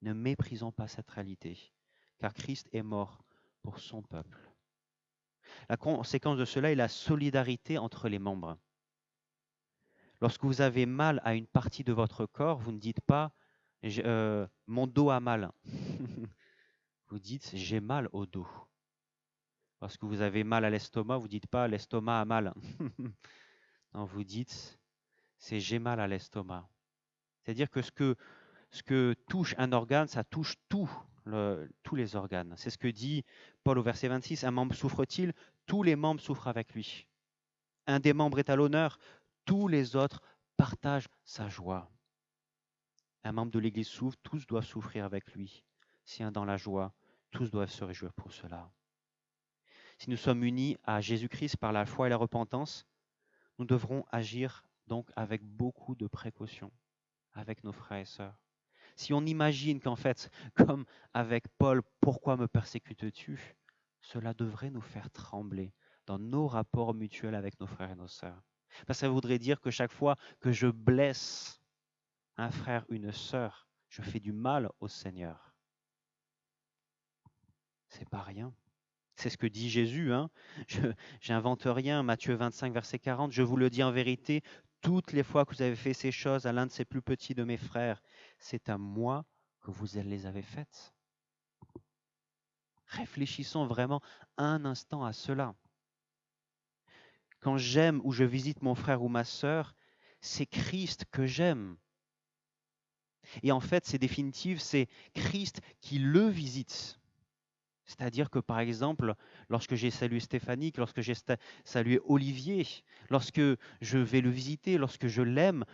Ne méprisons pas cette réalité, car Christ est mort pour son peuple. La conséquence de cela est la solidarité entre les membres. Lorsque vous avez mal à une partie de votre corps, vous ne dites pas mon dos a mal. Vous dites j'ai mal au dos. Lorsque vous avez mal à l'estomac, vous ne dites pas l'estomac a mal. Non, vous dites c'est j'ai mal à l'estomac. C'est-à-dire que ce que touche un organe, ça touche tous les organes. C'est ce que dit Paul au verset 26. Un membre souffre-t-il? Tous les membres souffrent avec lui. Un des membres est à l'honneur, tous les autres partagent sa joie. Un membre de l'Église souffre, tous doivent souffrir avec lui. Si un dans la joie, tous doivent se réjouir pour cela. Si nous sommes unis à Jésus-Christ par la foi et la repentance, nous devrons agir donc avec beaucoup de précaution avec nos frères et sœurs. Si on imagine qu'en fait, comme avec Paul, pourquoi me persécutes-tu? Cela devrait nous faire trembler dans nos rapports mutuels avec nos frères et nos sœurs. Parce que ça voudrait dire que chaque fois que je blesse un frère, une sœur, je fais du mal au Seigneur. C'est pas rien. C'est ce que dit Jésus. Je n'invente rien. Matthieu 25, verset 40. Je vous le dis en vérité, toutes les fois que vous avez fait ces choses à l'un de ces plus petits de mes frères, c'est à moi que vous les avez faites. Réfléchissons vraiment un instant à cela. Quand j'aime ou je visite mon frère ou ma sœur, c'est Christ que j'aime. Et en fait, c'est définitif, c'est Christ qui le visite. C'est-à-dire que, par exemple, lorsque j'ai salué Stéphanie, lorsque j'ai salué Olivier, lorsque je vais le visiter, lorsque je l'aime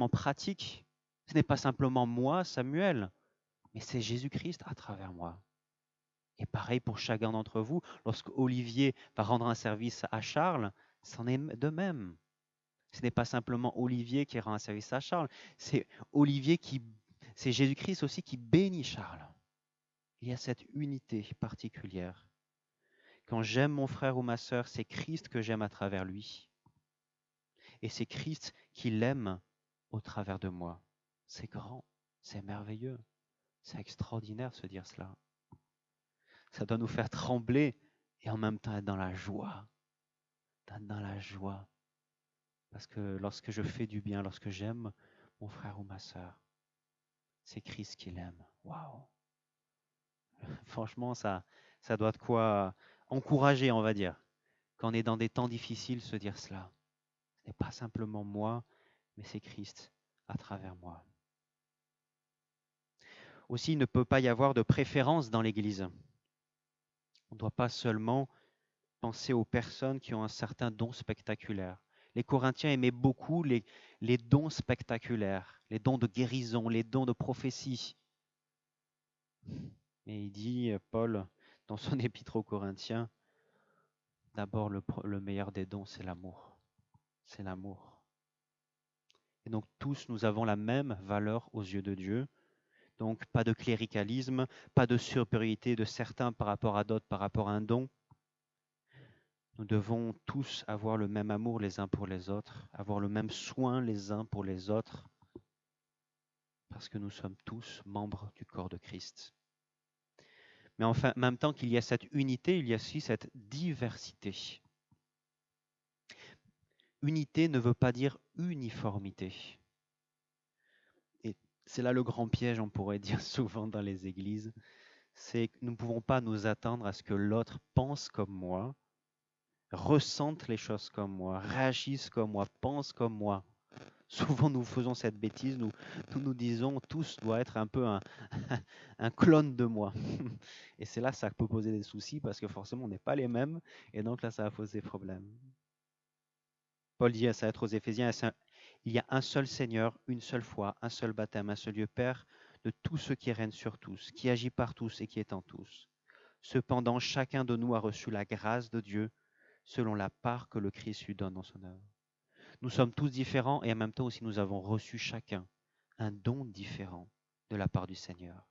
en pratique, ce n'est pas simplement moi, Samuel, mais c'est Jésus-Christ à travers moi. Et pareil pour chacun d'entre vous, lorsque Olivier va rendre un service à Charles, c'en est de même. Ce n'est pas simplement Olivier qui rend un service à Charles, c'est c'est Jésus-Christ aussi qui bénit Charles. Il y a cette unité particulière. Quand j'aime mon frère ou ma sœur, c'est Christ que j'aime à travers lui. Et c'est Christ qui l'aime au travers de moi. C'est grand, c'est merveilleux, c'est extraordinaire de se dire cela. Ça doit nous faire trembler et en même temps être dans la joie. Être dans la joie. Parce que lorsque je fais du bien, lorsque j'aime mon frère ou ma sœur, c'est Christ qui l'aime. Waouh! Franchement, ça doit de quoi encourager, on va dire. Quand on est dans des temps difficiles, se dire cela. Ce n'est pas simplement moi, mais c'est Christ à travers moi. Aussi, il ne peut pas y avoir de préférence dans l'Église. On ne doit pas seulement penser aux personnes qui ont un certain don spectaculaire. Les Corinthiens aimaient beaucoup les dons spectaculaires, les dons de guérison, les dons de prophétie. Et il dit, Paul, dans son épître aux Corinthiens, d'abord le meilleur des dons, c'est l'amour. C'est l'amour. Et donc tous, nous avons la même valeur aux yeux de Dieu. Donc pas de cléricalisme, pas de supériorité de certains par rapport à d'autres, par rapport à un don. Nous devons tous avoir le même amour les uns pour les autres, avoir le même soin les uns pour les autres, parce que nous sommes tous membres du corps de Christ. Mais en même temps qu'il y a cette unité, il y a aussi cette diversité. Unité ne veut pas dire uniformité. Et c'est là le grand piège, on pourrait dire souvent dans les églises, c'est que nous ne pouvons pas nous attendre à ce que l'autre pense comme moi, ressente les choses comme moi, réagisse comme moi, pense comme moi. Souvent, nous faisons cette bêtise, nous disons tous doit être un peu un clone de moi. Et c'est là ça peut poser des soucis parce que forcément, on n'est pas les mêmes et donc là, ça va poser problème. Paul dit à ça être aux Éphésiens, il y a un seul Seigneur, une seule foi, un seul baptême, un seul Dieu Père de tous ceux qui règnent sur tous, qui agit par tous et qui est en tous. Cependant, chacun de nous a reçu la grâce de Dieu selon la part que le Christ lui donne dans son œuvre. Nous sommes tous différents et en même temps aussi nous avons reçu chacun un don différent de la part du Seigneur.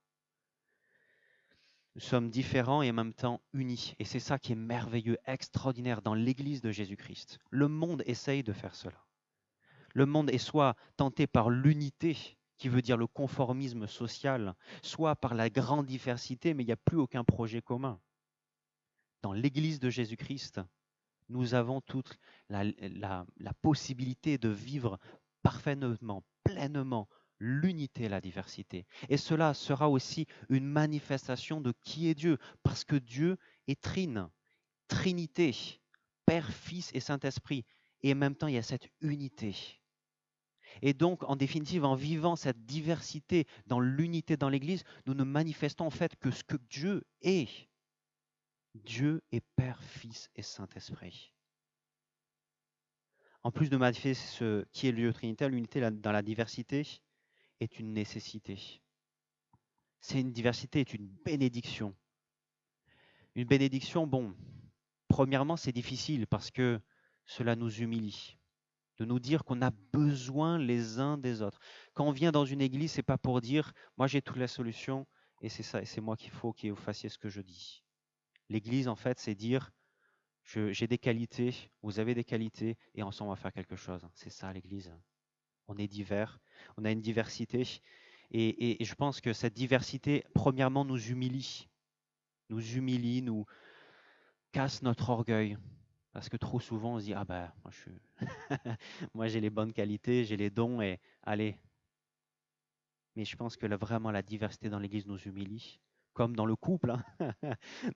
Nous sommes différents et en même temps unis. Et c'est ça qui est merveilleux, extraordinaire dans l'Église de Jésus-Christ. Le monde essaye de faire cela. Le monde est soit tenté par l'unité, qui veut dire le conformisme social, soit par la grande diversité, mais il n'y a plus aucun projet commun. Dans l'Église de Jésus-Christ, nous avons toute la possibilité de vivre parfaitement, pleinement l'unité et la diversité. Et cela sera aussi une manifestation de qui est Dieu, parce que Dieu est trine, Trinité, Père, Fils et Saint-Esprit. Et en même temps, il y a cette unité. Et donc, en définitive, en vivant cette diversité dans l'unité dans l'Église, nous ne manifestons en fait que ce que Dieu est. Dieu est Père, Fils et Saint-Esprit. En plus de manifester ce qui est le Dieu trinitaire, l'unité dans la diversité est une nécessité. C'est une diversité, est une bénédiction. Une bénédiction, bon, premièrement, c'est difficile parce que cela nous humilie. De nous dire qu'on a besoin les uns des autres. Quand on vient dans une église, c'est pas pour dire moi j'ai toutes les solutions et c'est ça, et c'est moi qu'il faut que vous fassiez ce que je dis. L'église, en fait, c'est dire j'ai des qualités, vous avez des qualités et ensemble on va faire quelque chose. C'est ça l'église. On est divers, on a une diversité et je pense que cette diversité, premièrement, nous humilie, nous casse notre orgueil. Parce que trop souvent, on se dit, ah ben, moi j'ai les bonnes qualités, j'ai les dons, et allez. Mais je pense que vraiment la diversité dans l'Église nous humilie, comme dans le couple. Hein.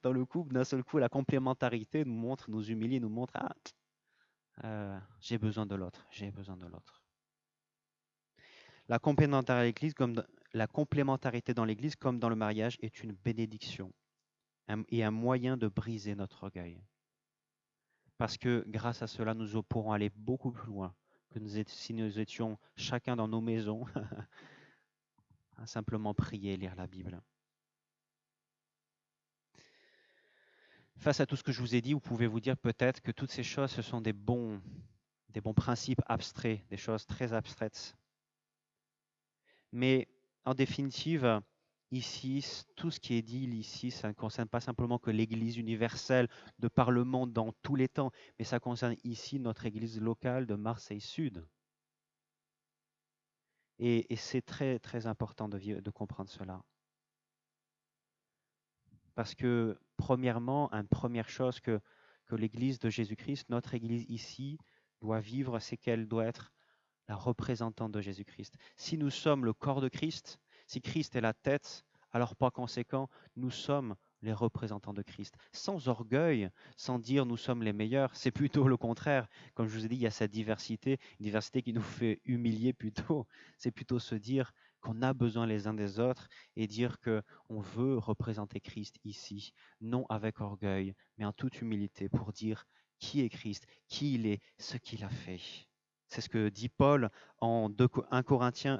Dans le couple, d'un seul coup, la complémentarité nous humilie, nous montre, j'ai besoin de l'autre, j'ai besoin de l'autre. La complémentarité dans l'Église, comme dans le mariage, est une bénédiction et un moyen de briser notre orgueil. Parce que grâce à cela, nous pourrons aller beaucoup plus loin que si nous étions chacun dans nos maisons à simplement prier et lire la Bible. Face à tout ce que je vous ai dit, vous pouvez vous dire peut-être que toutes ces choses, ce sont des bons principes abstraits, des choses très abstraites. Mais en définitive, ici, tout ce qui est dit ici, ça ne concerne pas simplement que l'Église universelle de par le monde dans tous les temps, mais ça concerne ici notre Église locale de Marseille Sud. Et c'est très, très important de comprendre cela. Parce que, premièrement, une première chose que l'Église de Jésus-Christ, notre Église ici, doit vivre, c'est qu'elle doit être la représentante de Jésus-Christ. Si nous sommes le corps de Christ, si Christ est la tête, alors par conséquent, nous sommes les représentants de Christ. Sans orgueil, sans dire nous sommes les meilleurs, c'est plutôt le contraire. Comme je vous ai dit, il y a cette diversité, une diversité qui nous fait humilier plutôt. C'est plutôt se dire qu'on a besoin les uns des autres et dire qu'on veut représenter Christ ici, non avec orgueil, mais en toute humilité pour dire qui est Christ, qui il est, ce qu'il a fait. C'est ce que dit Paul en 2 Corinthiens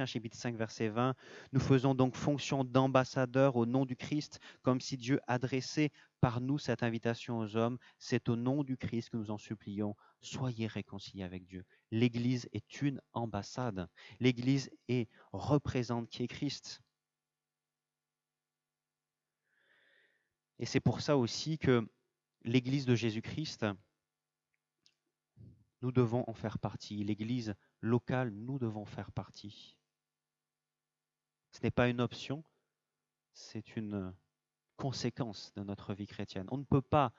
chapitre 5 verset 20. Nous faisons donc fonction d'ambassadeurs au nom du Christ, comme si Dieu adressait par nous cette invitation aux hommes. C'est au nom du Christ que nous en supplions. Soyez réconciliés avec Dieu. L'Église est une ambassade. L'Église représente qui est Christ. Et c'est pour ça aussi que l'Église de Jésus-Christ, nous devons en faire partie. L'Église locale, nous devons faire partie. Ce n'est pas une option, c'est une conséquence de notre vie chrétienne. On ne peut pas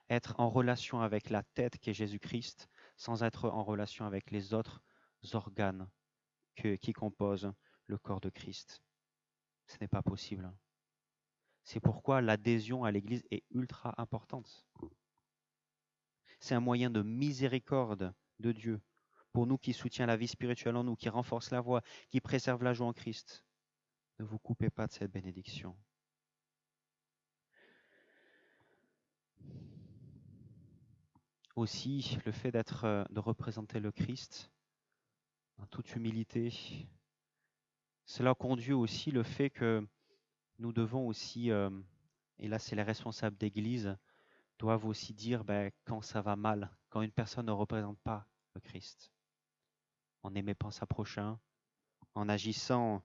être en relation avec la tête qui est Jésus-Christ sans être en relation avec les autres organes qui composent le corps de Christ. Ce n'est pas possible. C'est pourquoi l'adhésion à l'Église est ultra importante. C'est un moyen de miséricorde de Dieu pour nous qui soutient la vie spirituelle en nous, qui renforce la foi, qui préserve la joie en Christ. Ne vous coupez pas de cette bénédiction. Aussi, le fait de représenter le Christ en toute humilité, cela conduit aussi le fait que nous devons aussi, et là c'est les responsables d'église, doivent aussi dire quand ça va mal, quand une personne ne représente pas le Christ, en n'aimant pas sa prochain, en agissant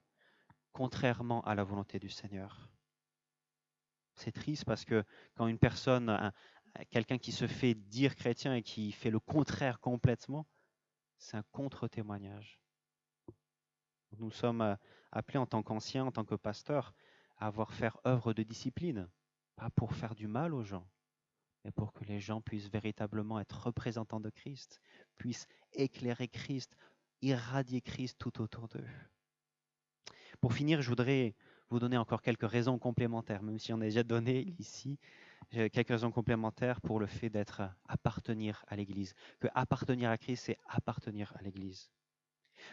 contrairement à la volonté du Seigneur. C'est triste parce que quand une personne, quelqu'un qui se fait dire chrétien et qui fait le contraire complètement, c'est un contre-témoignage. Nous sommes appelés en tant qu'anciens, en tant que pasteurs, à avoir faire œuvre de discipline, pas pour faire du mal aux gens, mais pour que les gens puissent véritablement être représentants de Christ, puissent éclairer Christ, irradier Christ tout autour d'eux. Pour finir, je voudrais vous donner encore quelques raisons complémentaires, même si on a déjà donné ici, quelques raisons complémentaires pour le fait d'être appartenir à l'Église. Que appartenir à Christ, c'est appartenir à l'Église.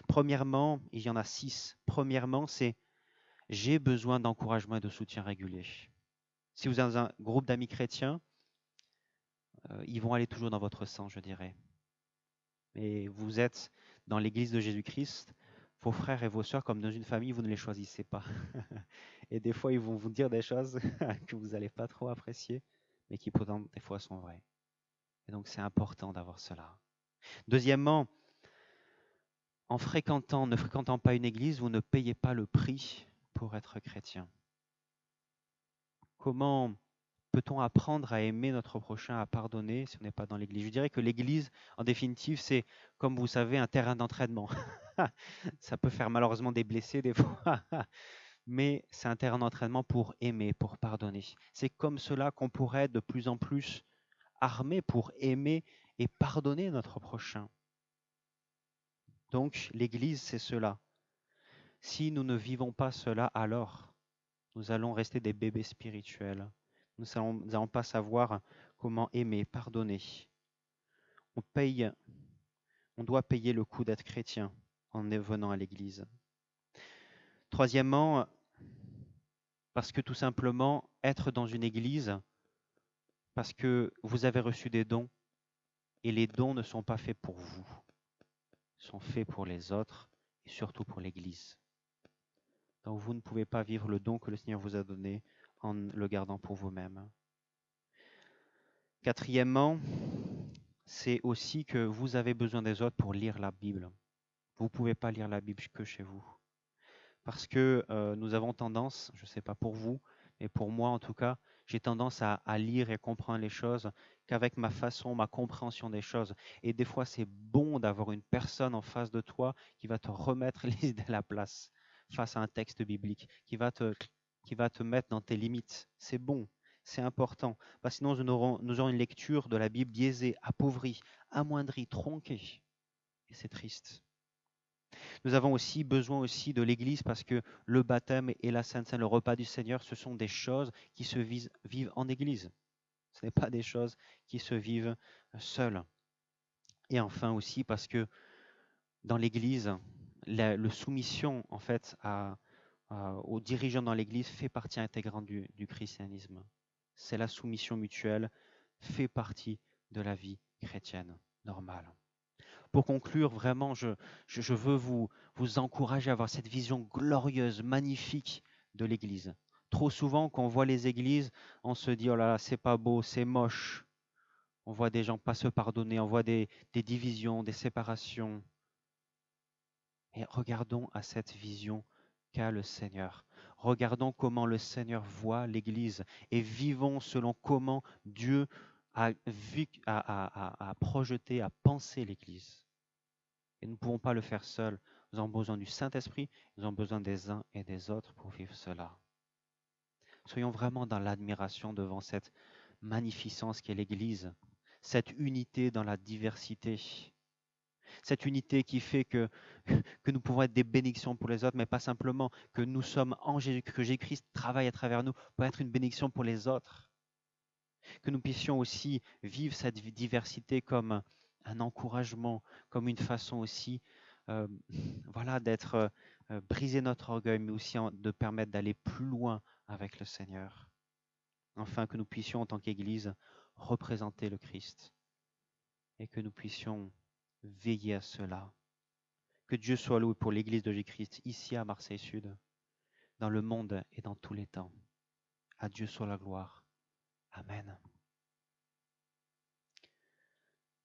Premièrement, il y en a 6. Premièrement, c'est j'ai besoin d'encouragement et de soutien régulier. Si vous êtes dans un groupe d'amis chrétiens, ils vont aller toujours dans votre sens, je dirais. Mais vous êtes dans l'Église de Jésus-Christ, vos frères et vos sœurs, comme dans une famille, vous ne les choisissez pas. Et des fois, ils vont vous dire des choses que vous n'allez pas trop apprécier, mais qui pourtant, des fois, sont vraies. Et donc, c'est important d'avoir cela. Deuxièmement, ne fréquentant pas une église, vous ne payez pas le prix pour être chrétien. Comment peut-on apprendre à aimer notre prochain, à pardonner si on n'est pas dans l'église? Je dirais que l'église, en définitive, c'est, comme vous savez, un terrain d'entraînement. Ça peut faire malheureusement des blessés des fois, mais c'est un terrain d'entraînement pour aimer, pour pardonner. C'est comme cela qu'on pourrait être de plus en plus armé pour aimer et pardonner notre prochain. Donc, l'Église, c'est cela. Si nous ne vivons pas cela, alors nous allons rester des bébés spirituels. Nous n'allons pas savoir comment aimer, pardonner. On doit payer le coût d'être chrétien en venant à l'Église. Troisièmement, parce que tout simplement, être dans une Église, parce que vous avez reçu des dons, et les dons ne sont pas faits pour vous, ils sont faits pour les autres et surtout pour l'Église. Donc vous ne pouvez pas vivre le don que le Seigneur vous a donné en le gardant pour vous-même. Quatrièmement, c'est aussi que vous avez besoin des autres pour lire la Bible. Vous ne pouvez pas lire la Bible que chez vous. Parce que nous avons tendance, je ne sais pas pour vous, mais pour moi en tout cas, j'ai tendance à lire et comprendre les choses qu'avec ma façon, ma compréhension des choses. Et des fois, c'est bon d'avoir une personne en face de toi qui va te remettre les idées à la place face à un texte biblique, qui va te mettre dans tes limites. C'est bon, c'est important. Parce que sinon, nous aurons une lecture de la Bible biaisée, appauvrie, amoindrie, tronquée. Et c'est triste. Nous avons aussi besoin aussi de l'Église parce que le baptême et la Sainte Seine, le repas du Seigneur, ce sont des choses qui se vivent en Église. Ce n'est pas des choses qui se vivent seules. Et enfin aussi parce que dans l'Église, la soumission en fait aux dirigeants dans l'Église fait partie intégrante du christianisme. C'est la soumission mutuelle, fait partie de la vie chrétienne normale. Pour conclure, vraiment, je veux vous encourager à avoir cette vision glorieuse, magnifique de l'Église. Trop souvent, quand on voit les églises, on se dit, oh là là, c'est pas beau, c'est moche. On voit des gens pas se pardonner, on voit des divisions, des séparations. Et regardons à cette vision qu'a le Seigneur. Regardons comment le Seigneur voit l'Église et vivons selon comment Dieu a projeté, a pensé l'Église. Et nous ne pouvons pas le faire seuls. Nous avons besoin du Saint-Esprit, nous avons besoin des uns et des autres pour vivre cela. Soyons vraiment dans l'admiration devant cette magnificence qu'est l'Église, cette unité dans la diversité, cette unité qui fait que nous pouvons être des bénédictions pour les autres, mais pas simplement que nous sommes en Jésus, que Jésus-Christ travaille à travers nous pour être une bénédiction pour les autres, que nous puissions aussi vivre cette diversité comme un encouragement, comme une façon aussi d'être briser notre orgueil, mais aussi de permettre d'aller plus loin avec le Seigneur. Enfin, que nous puissions, en tant qu'Église, représenter le Christ et que nous puissions veiller à cela. Que Dieu soit loué pour l'Église de Jésus-Christ, ici à Marseille Sud, dans le monde et dans tous les temps. À Dieu soit la gloire. Amen.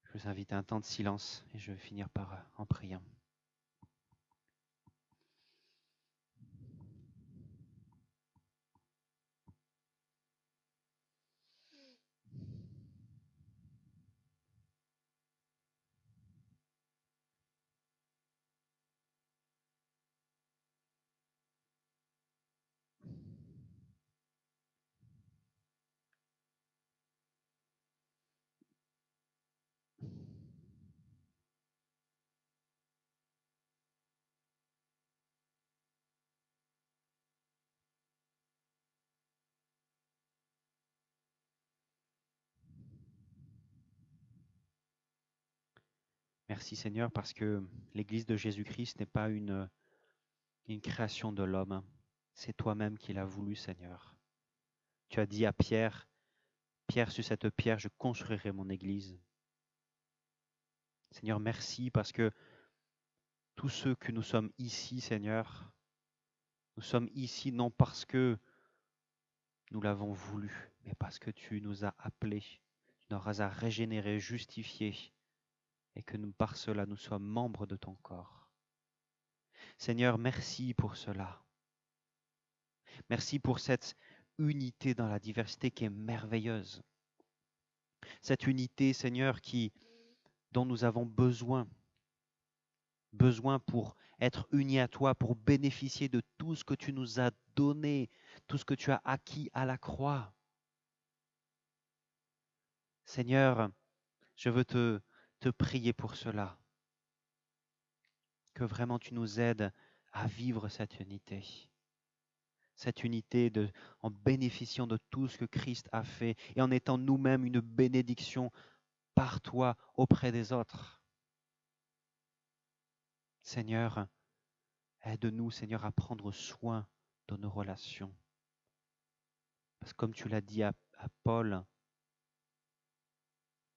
Je vous invite à un temps de silence et je vais finir en priant. Merci Seigneur parce que l'Église de Jésus-Christ n'est pas une création de l'homme. C'est toi-même qui l'as voulu, Seigneur. Tu as dit à Pierre, Pierre, sur cette pierre, je construirai mon Église. Seigneur, merci parce que tous ceux que nous sommes ici, Seigneur, nous sommes ici non parce que nous l'avons voulu, mais parce que tu nous as appelés, tu nous as régénérés, justifiés, et que nous, par cela, nous sommes membres de ton corps. Seigneur, merci pour cela. Merci pour cette unité dans la diversité qui est merveilleuse. Cette unité, Seigneur, dont nous avons besoin pour être unis à toi, pour bénéficier de tout ce que tu nous as donné, tout ce que tu as acquis à la croix. Seigneur, je veux te prier pour cela, que vraiment tu nous aides à vivre cette unité en bénéficiant de tout ce que Christ a fait et en étant nous-mêmes une bénédiction par toi auprès des autres. Seigneur, aide-nous, Seigneur, à prendre soin de nos relations. Parce que comme tu l'as dit à Paul,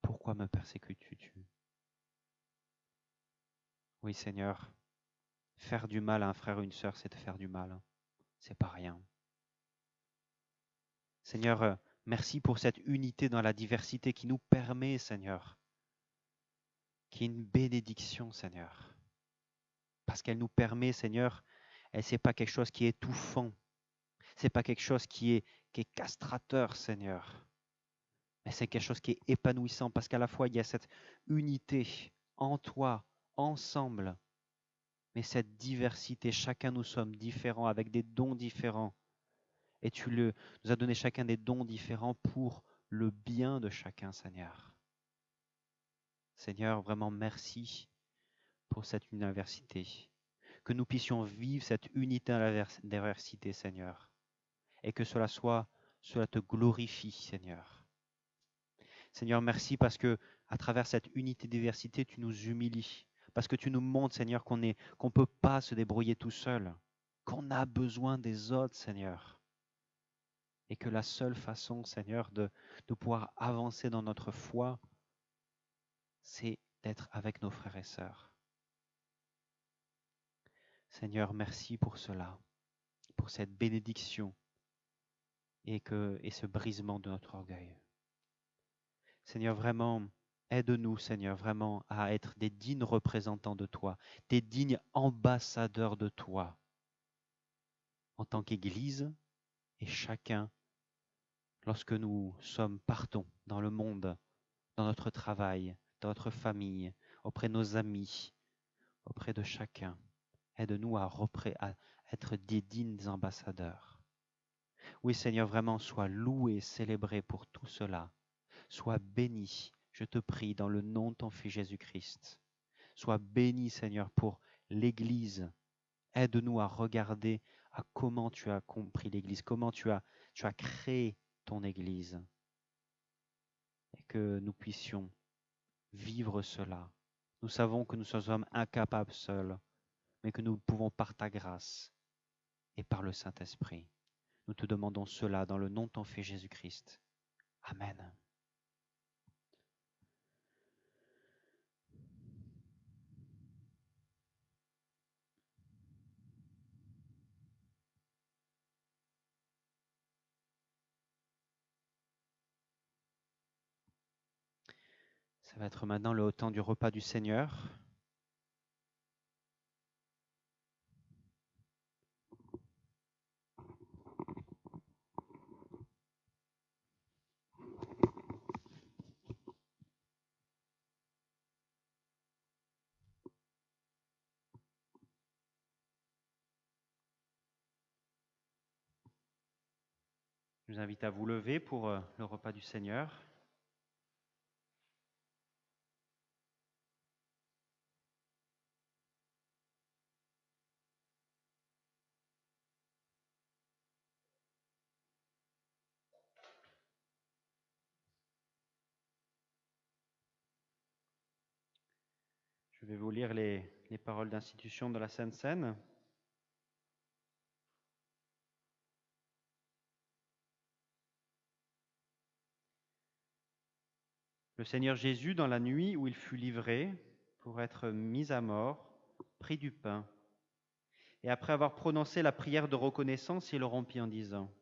pourquoi me persécutes-tu? Oui, Seigneur, faire du mal à un frère ou une sœur, c'est te faire du mal. C'est pas rien. Seigneur, merci pour cette unité dans la diversité qui nous permet, Seigneur, qui est une bénédiction, Seigneur. Parce qu'elle nous permet, Seigneur, et c'est pas quelque chose qui est étouffant. C'est pas quelque chose qui est castrateur, Seigneur. Mais c'est quelque chose qui est épanouissant parce qu'à la fois, il y a cette unité en toi, ensemble. Mais cette diversité, chacun nous sommes différents, avec des dons différents. Et tu nous as donné chacun des dons différents pour le bien de chacun, Seigneur. Seigneur, vraiment merci pour cette université. Que nous puissions vivre cette unité dans la diversité, Seigneur. Et que cela te glorifie, Seigneur. Seigneur, merci parce que à travers cette unité diversité, tu nous humilies. Parce que tu nous montres, Seigneur, qu'on ne peut pas se débrouiller tout seul. Qu'on a besoin des autres, Seigneur. Et que la seule façon, Seigneur, de pouvoir avancer dans notre foi, c'est d'être avec nos frères et sœurs. Seigneur, merci pour cela, pour cette bénédiction et ce brisement de notre orgueil. Seigneur, vraiment, aide-nous, Seigneur, vraiment à être des dignes représentants de toi, des dignes ambassadeurs de toi, en tant qu'Église et chacun, lorsque nous partons dans le monde, dans notre travail, dans notre famille, auprès de nos amis, auprès de chacun. Aide-nous à être des dignes ambassadeurs. Oui, Seigneur, vraiment, sois loué, célébré pour tout cela. Sois béni, je te prie, dans le nom de ton Fils Jésus-Christ. Sois béni, Seigneur, pour l'Église. Aide-nous à regarder à comment tu as compris l'Église, comment tu as créé ton Église. Et que nous puissions vivre cela. Nous savons que nous sommes incapables seuls, mais que nous pouvons par ta grâce et par le Saint-Esprit. Nous te demandons cela dans le nom de ton Fils Jésus-Christ. Amen. Ça va être maintenant le temps du repas du Seigneur. Je vous invite à vous lever pour le repas du Seigneur. vais vous lire les paroles d'institution de la Sainte Seine. Le Seigneur Jésus, dans la nuit où il fut livré pour être mis à mort, prit du pain. Et après avoir prononcé la prière de reconnaissance, il le rompit en disant :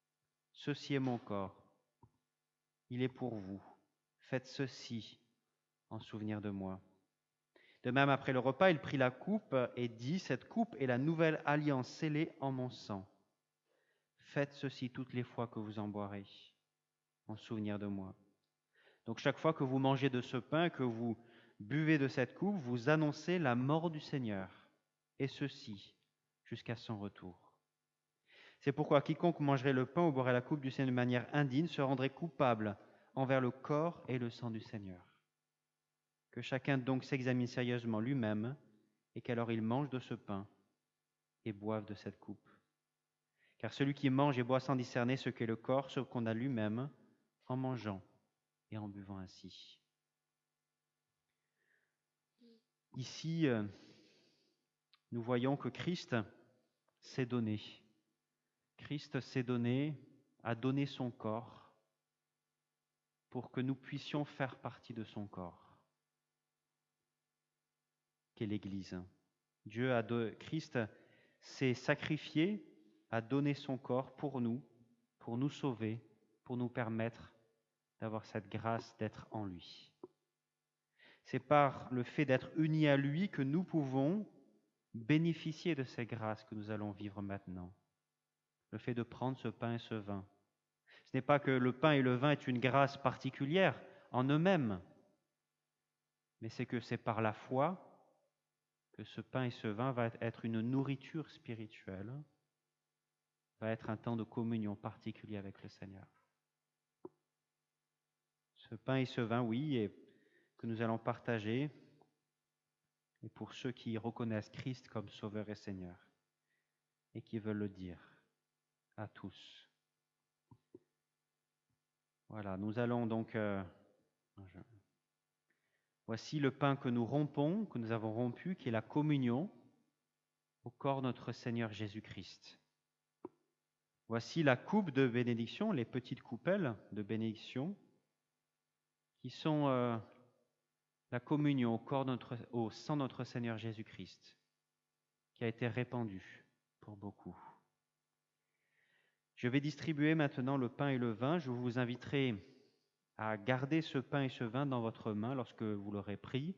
« Ceci est mon corps. Il est pour vous. Faites ceci en souvenir de moi. » De même, après le repas, il prit la coupe et dit : « Cette coupe est la nouvelle alliance scellée en mon sang. Faites ceci toutes les fois que vous en boirez, en souvenir de moi. » Donc chaque fois que vous mangez de ce pain, que vous buvez de cette coupe, vous annoncez la mort du Seigneur, et ceci jusqu'à son retour. C'est pourquoi quiconque mangerait le pain ou boirait la coupe du Seigneur de manière indigne se rendrait coupable envers le corps et le sang du Seigneur. Que chacun donc s'examine sérieusement lui-même, et qu'alors il mange de ce pain et boive de cette coupe. Car celui qui mange et boit sans discerner ce qu'est le corps se condamne lui-même en mangeant et en buvant ainsi. Ici, nous voyons que Christ s'est donné. Christ s'est donné, a donné son corps pour que nous puissions faire partie de son corps, qu'est l'Église. Christ s'est sacrifié, a donné son corps pour nous sauver, pour nous permettre d'avoir cette grâce d'être en lui. C'est par le fait d'être unis à lui que nous pouvons bénéficier de ces grâces que nous allons vivre maintenant. Le fait de prendre ce pain et ce vin. Ce n'est pas que le pain et le vin est une grâce particulière en eux-mêmes, mais c'est que c'est par la foi que ce pain et ce vin va être une nourriture spirituelle, va être un temps de communion particulier avec le Seigneur. Ce pain et ce vin, oui, et que nous allons partager, et pour ceux qui reconnaissent Christ comme Sauveur et Seigneur, et qui veulent le dire à tous. Voilà, nous allons donc... Voici le pain que nous rompons, que nous avons rompu, qui est la communion au corps de notre Seigneur Jésus-Christ. Voici la coupe de bénédiction, les petites coupelles de bénédiction, qui sont la communion au sang de notre Seigneur Jésus-Christ, qui a été répandu pour beaucoup. Je vais distribuer maintenant le pain et le vin. Je vous inviterai à garder ce pain et ce vin dans votre main lorsque vous l'aurez pris,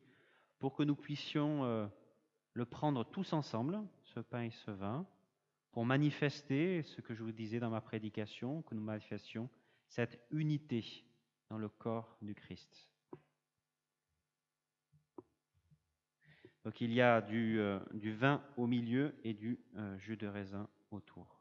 pour que nous puissions le prendre tous ensemble, ce pain et ce vin, pour manifester ce que je vous disais dans ma prédication, que nous manifestions cette unité dans le corps du Christ. Donc il y a du vin au milieu et du jus de raisin autour.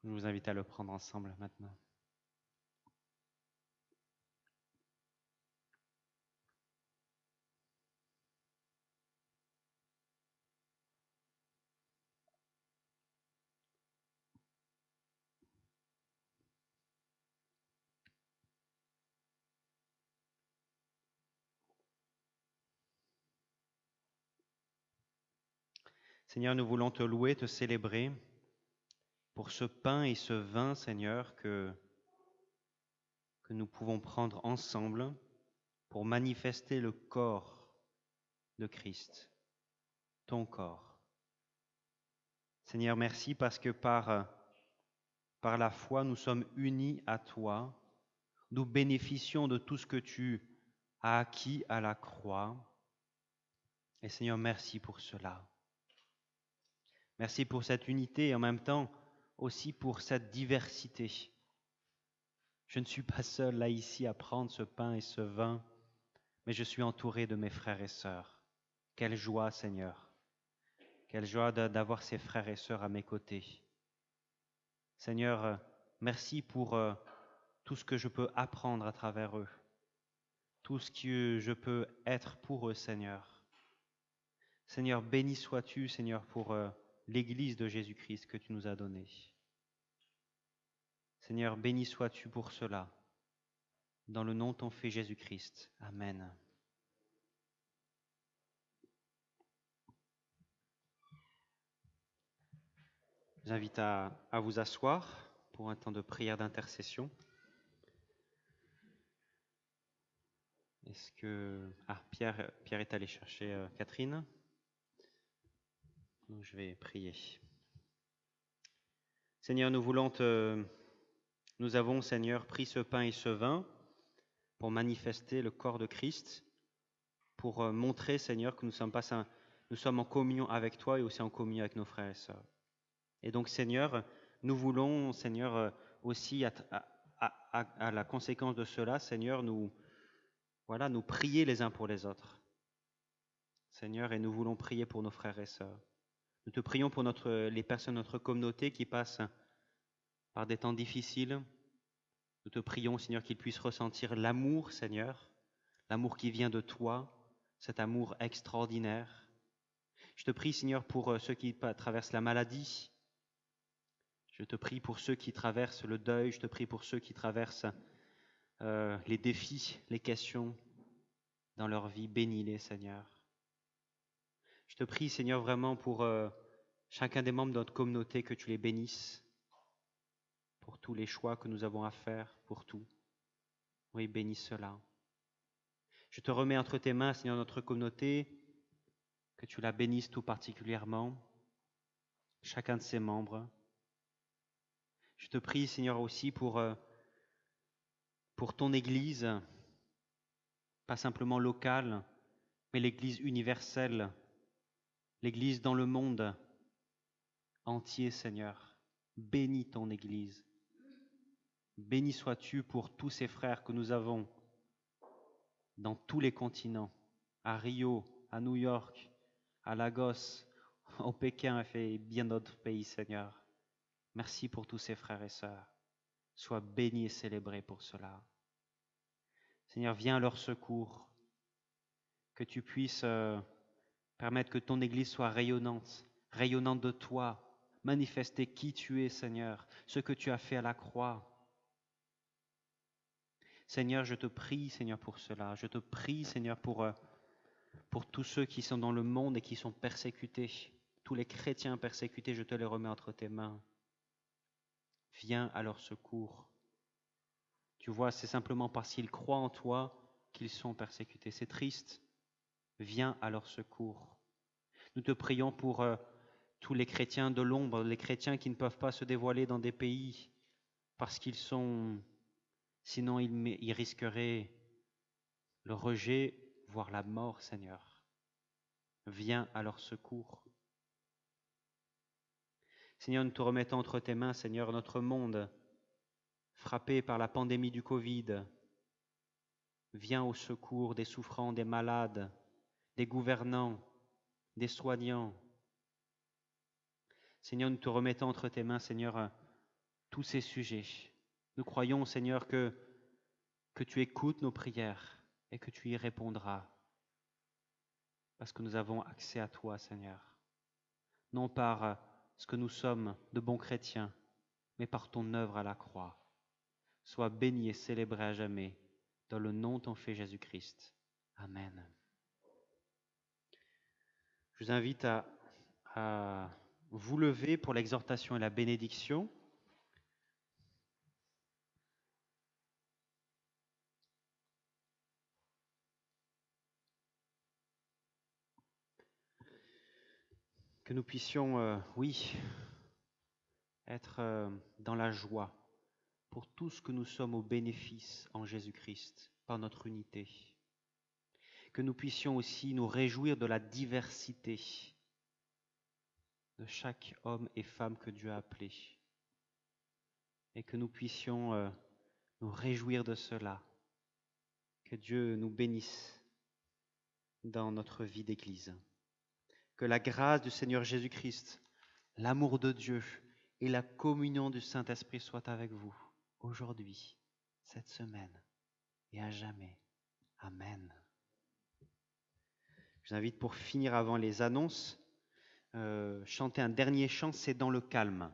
Je vous invite à le prendre ensemble maintenant. Seigneur, nous voulons te louer, te célébrer pour ce pain et ce vin, Seigneur, que nous pouvons prendre ensemble pour manifester le corps de Christ, ton corps. Seigneur, merci parce que par la foi, nous sommes unis à toi. Nous bénéficions de tout ce que tu as acquis à la croix. Et Seigneur, merci pour cela. Merci pour cette unité et en même temps aussi pour cette diversité. Je ne suis pas seul là ici à prendre ce pain et ce vin, mais je suis entouré de mes frères et sœurs. Quelle joie, Seigneur. Quelle joie d'avoir ces frères et sœurs à mes côtés. Seigneur, merci pour tout ce que je peux apprendre à travers eux, tout ce que je peux être pour eux, Seigneur. Seigneur, béni sois-tu, Seigneur, pour l'Église de Jésus-Christ que tu nous as donnée. Seigneur, béni sois-tu pour cela. Dans le nom de ton Fils Jésus-Christ. Amen. Je vous invite à vous asseoir pour un temps de prière d'intercession. Est-ce que... Pierre est allé chercher Catherine. Donc, je vais prier. Seigneur, nous avons, Seigneur, pris ce pain et ce vin pour manifester le corps de Christ, pour montrer, Seigneur, que nous sommes en communion avec toi et aussi en communion avec nos frères et sœurs. Et donc, Seigneur, nous voulons, Seigneur, aussi à la conséquence de cela, Seigneur, nous prier les uns pour les autres. Seigneur, et nous voulons prier pour nos frères et sœurs. Nous te prions pour les personnes de notre communauté qui passent par des temps difficiles. Nous te prions, Seigneur, qu'ils puissent ressentir l'amour, Seigneur, l'amour qui vient de toi, cet amour extraordinaire. Je te prie, Seigneur, pour ceux qui traversent la maladie. Je te prie pour ceux qui traversent le deuil. Je te prie pour ceux qui traversent les défis, les questions dans leur vie. Bénis-les, Seigneur. Je te prie, Seigneur, vraiment pour chacun des membres de notre communauté, que tu les bénisses pour tous les choix que nous avons à faire, pour tout. Oui, bénis cela. Je te remets entre tes mains, Seigneur, notre communauté, que tu la bénisses tout particulièrement, chacun de ses membres. Je te prie, Seigneur, aussi pour ton Église, pas simplement locale, mais l'Église universelle, l'Église dans le monde entier, Seigneur. Bénis ton Église. Béni sois-tu pour tous ces frères que nous avons dans tous les continents, à Rio, à New York, à Lagos, au Pékin et bien d'autres pays, Seigneur. Merci pour tous ces frères et sœurs. Sois béni et célébré pour cela. Seigneur, viens à leur secours, que tu puisses permettre que ton Église soit rayonnante, rayonnante de toi, manifester qui tu es, Seigneur, ce que tu as fait à la croix. Seigneur, je te prie, Seigneur, pour cela. Je te prie, Seigneur, pour tous ceux qui sont dans le monde et qui sont persécutés. Tous les chrétiens persécutés, je te les remets entre tes mains. Viens à leur secours. Tu vois, c'est simplement parce qu'ils croient en toi qu'ils sont persécutés. C'est triste. Viens à leur secours. Nous te prions pour tous les chrétiens de l'ombre, les chrétiens qui ne peuvent pas se dévoiler dans des pays parce qu'ils sont... Sinon, ils risqueraient le rejet, voire la mort, Seigneur. Viens à leur secours. Seigneur, nous te remettons entre tes mains, Seigneur, notre monde frappé par la pandémie du Covid. Viens au secours des souffrants, des malades, des gouvernants, des soignants. Seigneur, nous te remettons entre tes mains, Seigneur, tous ces sujets. Nous croyons, Seigneur, que tu écoutes nos prières et que tu y répondras. Parce que nous avons accès à toi, Seigneur. Non par ce que nous sommes de bons chrétiens, mais par ton œuvre à la croix. Sois béni et célébré à jamais, dans le nom de ton Fils Jésus-Christ. Amen. Je vous invite à à vous lever pour l'exhortation et la bénédiction. Que nous puissions, oui, être dans la joie pour tout ce que nous sommes au bénéfice en Jésus-Christ, par notre unité. Que nous puissions aussi nous réjouir de la diversité de chaque homme et femme que Dieu a appelé. Et que nous puissions nous réjouir de cela. Que Dieu nous bénisse dans notre vie d'Église. Que la grâce du Seigneur Jésus-Christ, l'amour de Dieu et la communion du Saint-Esprit soient avec vous aujourd'hui, cette semaine et à jamais. Amen. Je vous invite pour finir avant les annonces, chanter un dernier chant, c'est dans le calme.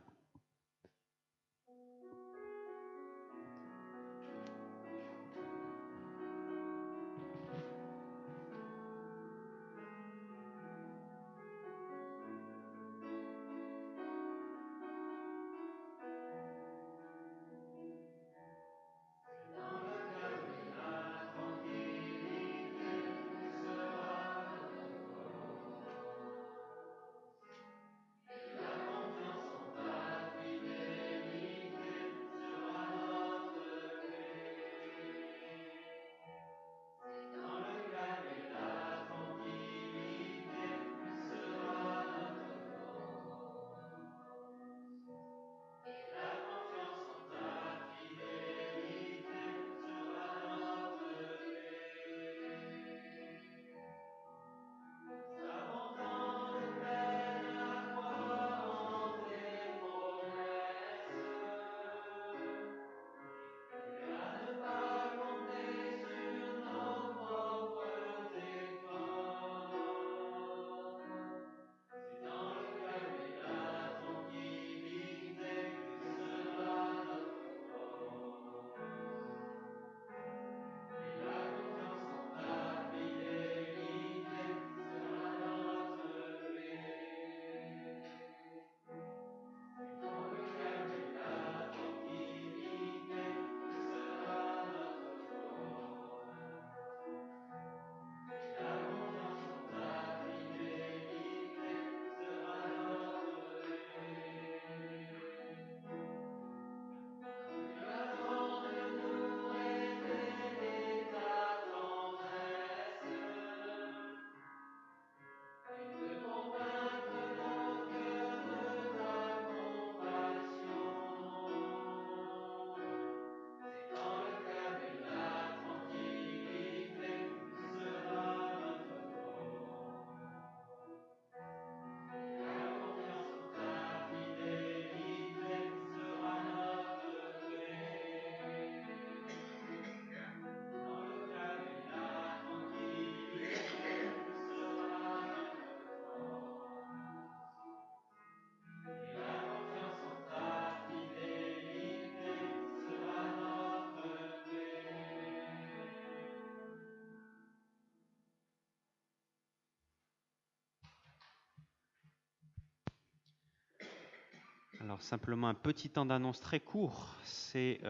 Alors simplement un petit temps d'annonce très court, c'est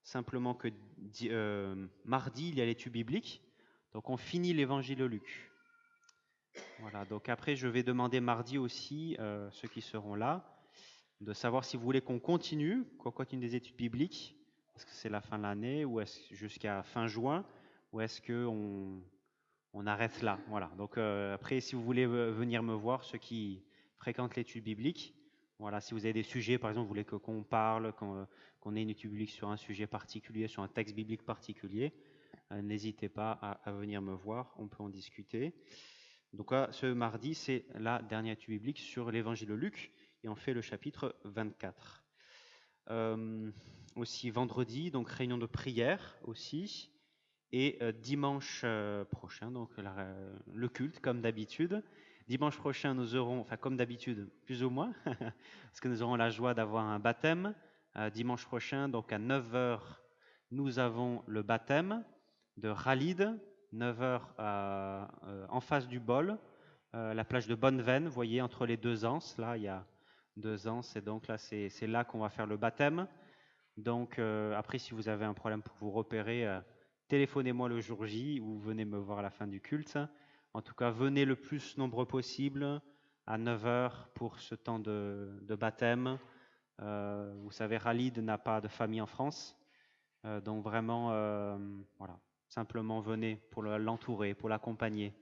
simplement que mardi il y a l'étude biblique, donc on finit l'évangile de Luc. Voilà, donc après je vais demander mardi aussi, ceux qui seront là, de savoir si vous voulez qu'on continue des études bibliques, est-ce que c'est la fin de l'année ou est-ce jusqu'à fin juin, ou est-ce qu'on arrête là. Voilà, donc après si vous voulez venir me voir, ceux qui fréquentent l'étude biblique, voilà, si vous avez des sujets, par exemple, vous voulez qu'on parle, qu'on ait une étude biblique sur un sujet particulier, sur un texte biblique particulier, n'hésitez pas à venir me voir, on peut en discuter. Donc là, ce mardi, c'est la dernière étude biblique sur l'évangile de Luc, et on fait le chapitre 24. Aussi vendredi, donc réunion de prière aussi, et dimanche prochain, donc le culte, comme d'habitude. Dimanche prochain, nous aurons, enfin comme d'habitude, plus ou moins, parce que nous aurons la joie d'avoir un baptême. Dimanche prochain, donc à 9h, nous avons le baptême de Khalid, 9h en face du bol. la plage de Bonneveine, vous voyez, entre les deux anses. Là, il y a deux anses, et donc là, c'est là qu'on va faire le baptême. Donc, après, si vous avez un problème pour vous repérer, téléphonez-moi le jour J ou venez me voir à la fin du culte. En tout cas, venez le plus nombreux possible à 9 heures pour ce temps de baptême. Vous savez, Khalid n'a pas de famille en France. Donc vraiment, voilà, simplement venez pour l'entourer, pour l'accompagner,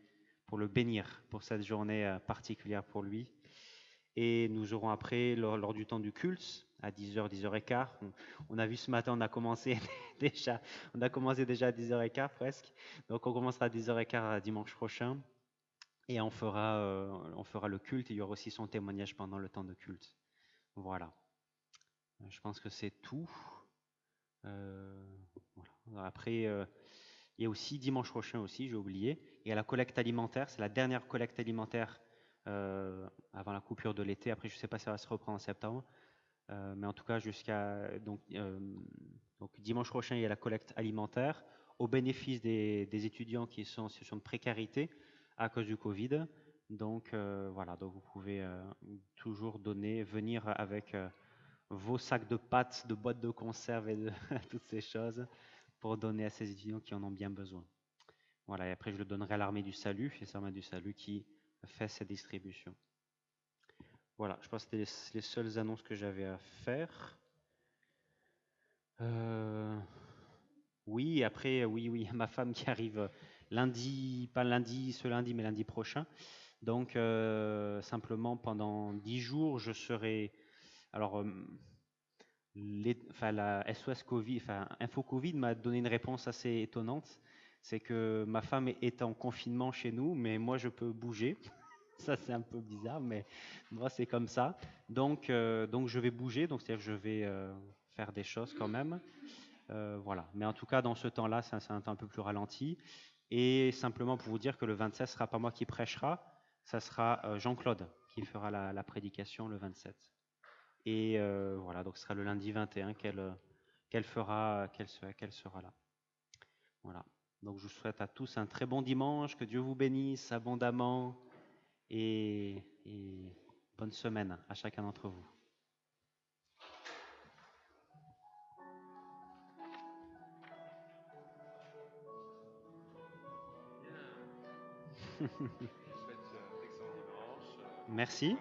pour le bénir pour cette journée particulière pour lui. Et nous aurons après, lors du temps du culte, à 10h, 10h15, on a vu ce matin, on a commencé déjà à 10h15 presque. Donc on commencera à 10h15 dimanche prochain. Et on fera le culte. Il y aura aussi son témoignage pendant le temps de culte. Voilà. Je pense que c'est tout. Voilà. Après, il y a aussi dimanche prochain aussi, j'ai oublié. Il y a la collecte alimentaire. C'est la dernière collecte alimentaire avant la coupure de l'été. Après, je ne sais pas si ça va se reprendre en septembre. Mais en tout cas, donc dimanche prochain, il y a la collecte alimentaire au bénéfice des étudiants qui sont en situation de précarité à cause du Covid. Donc voilà, donc vous pouvez toujours venir avec vos sacs de pâtes, de boîtes de conserve et de toutes ces choses pour donner à ces étudiants qui en ont bien besoin. Voilà, et après je le donnerai à l'Armée du Salut, c'est l'Armée du Salut qui fait cette distribution. Voilà, je pense que c'était les seules annonces que j'avais à faire. Oui, après, oui, ma femme qui arrive lundi, pas lundi, ce lundi, mais lundi prochain. Donc, simplement pendant 10 jours, je serai. Alors, la SOS Covid, Info Covid m'a donné une réponse assez étonnante. C'est que ma femme est en confinement chez nous, mais moi, je peux bouger. Ça, c'est un peu bizarre, mais moi, c'est comme ça. Donc je vais bouger, donc c'est-à-dire que je vais faire des choses quand même. Voilà. Mais en tout cas, dans ce temps-là, c'est un temps un peu plus ralenti. Et simplement pour vous dire que le 27, ce ne sera pas moi qui prêchera, ça sera Jean-Claude qui fera la prédication le 27. Et voilà, donc ce sera le lundi 21 qu'elle sera là. Voilà. Donc je vous souhaite à tous un très bon dimanche, que Dieu vous bénisse abondamment et bonne semaine à chacun d'entre vous. Merci.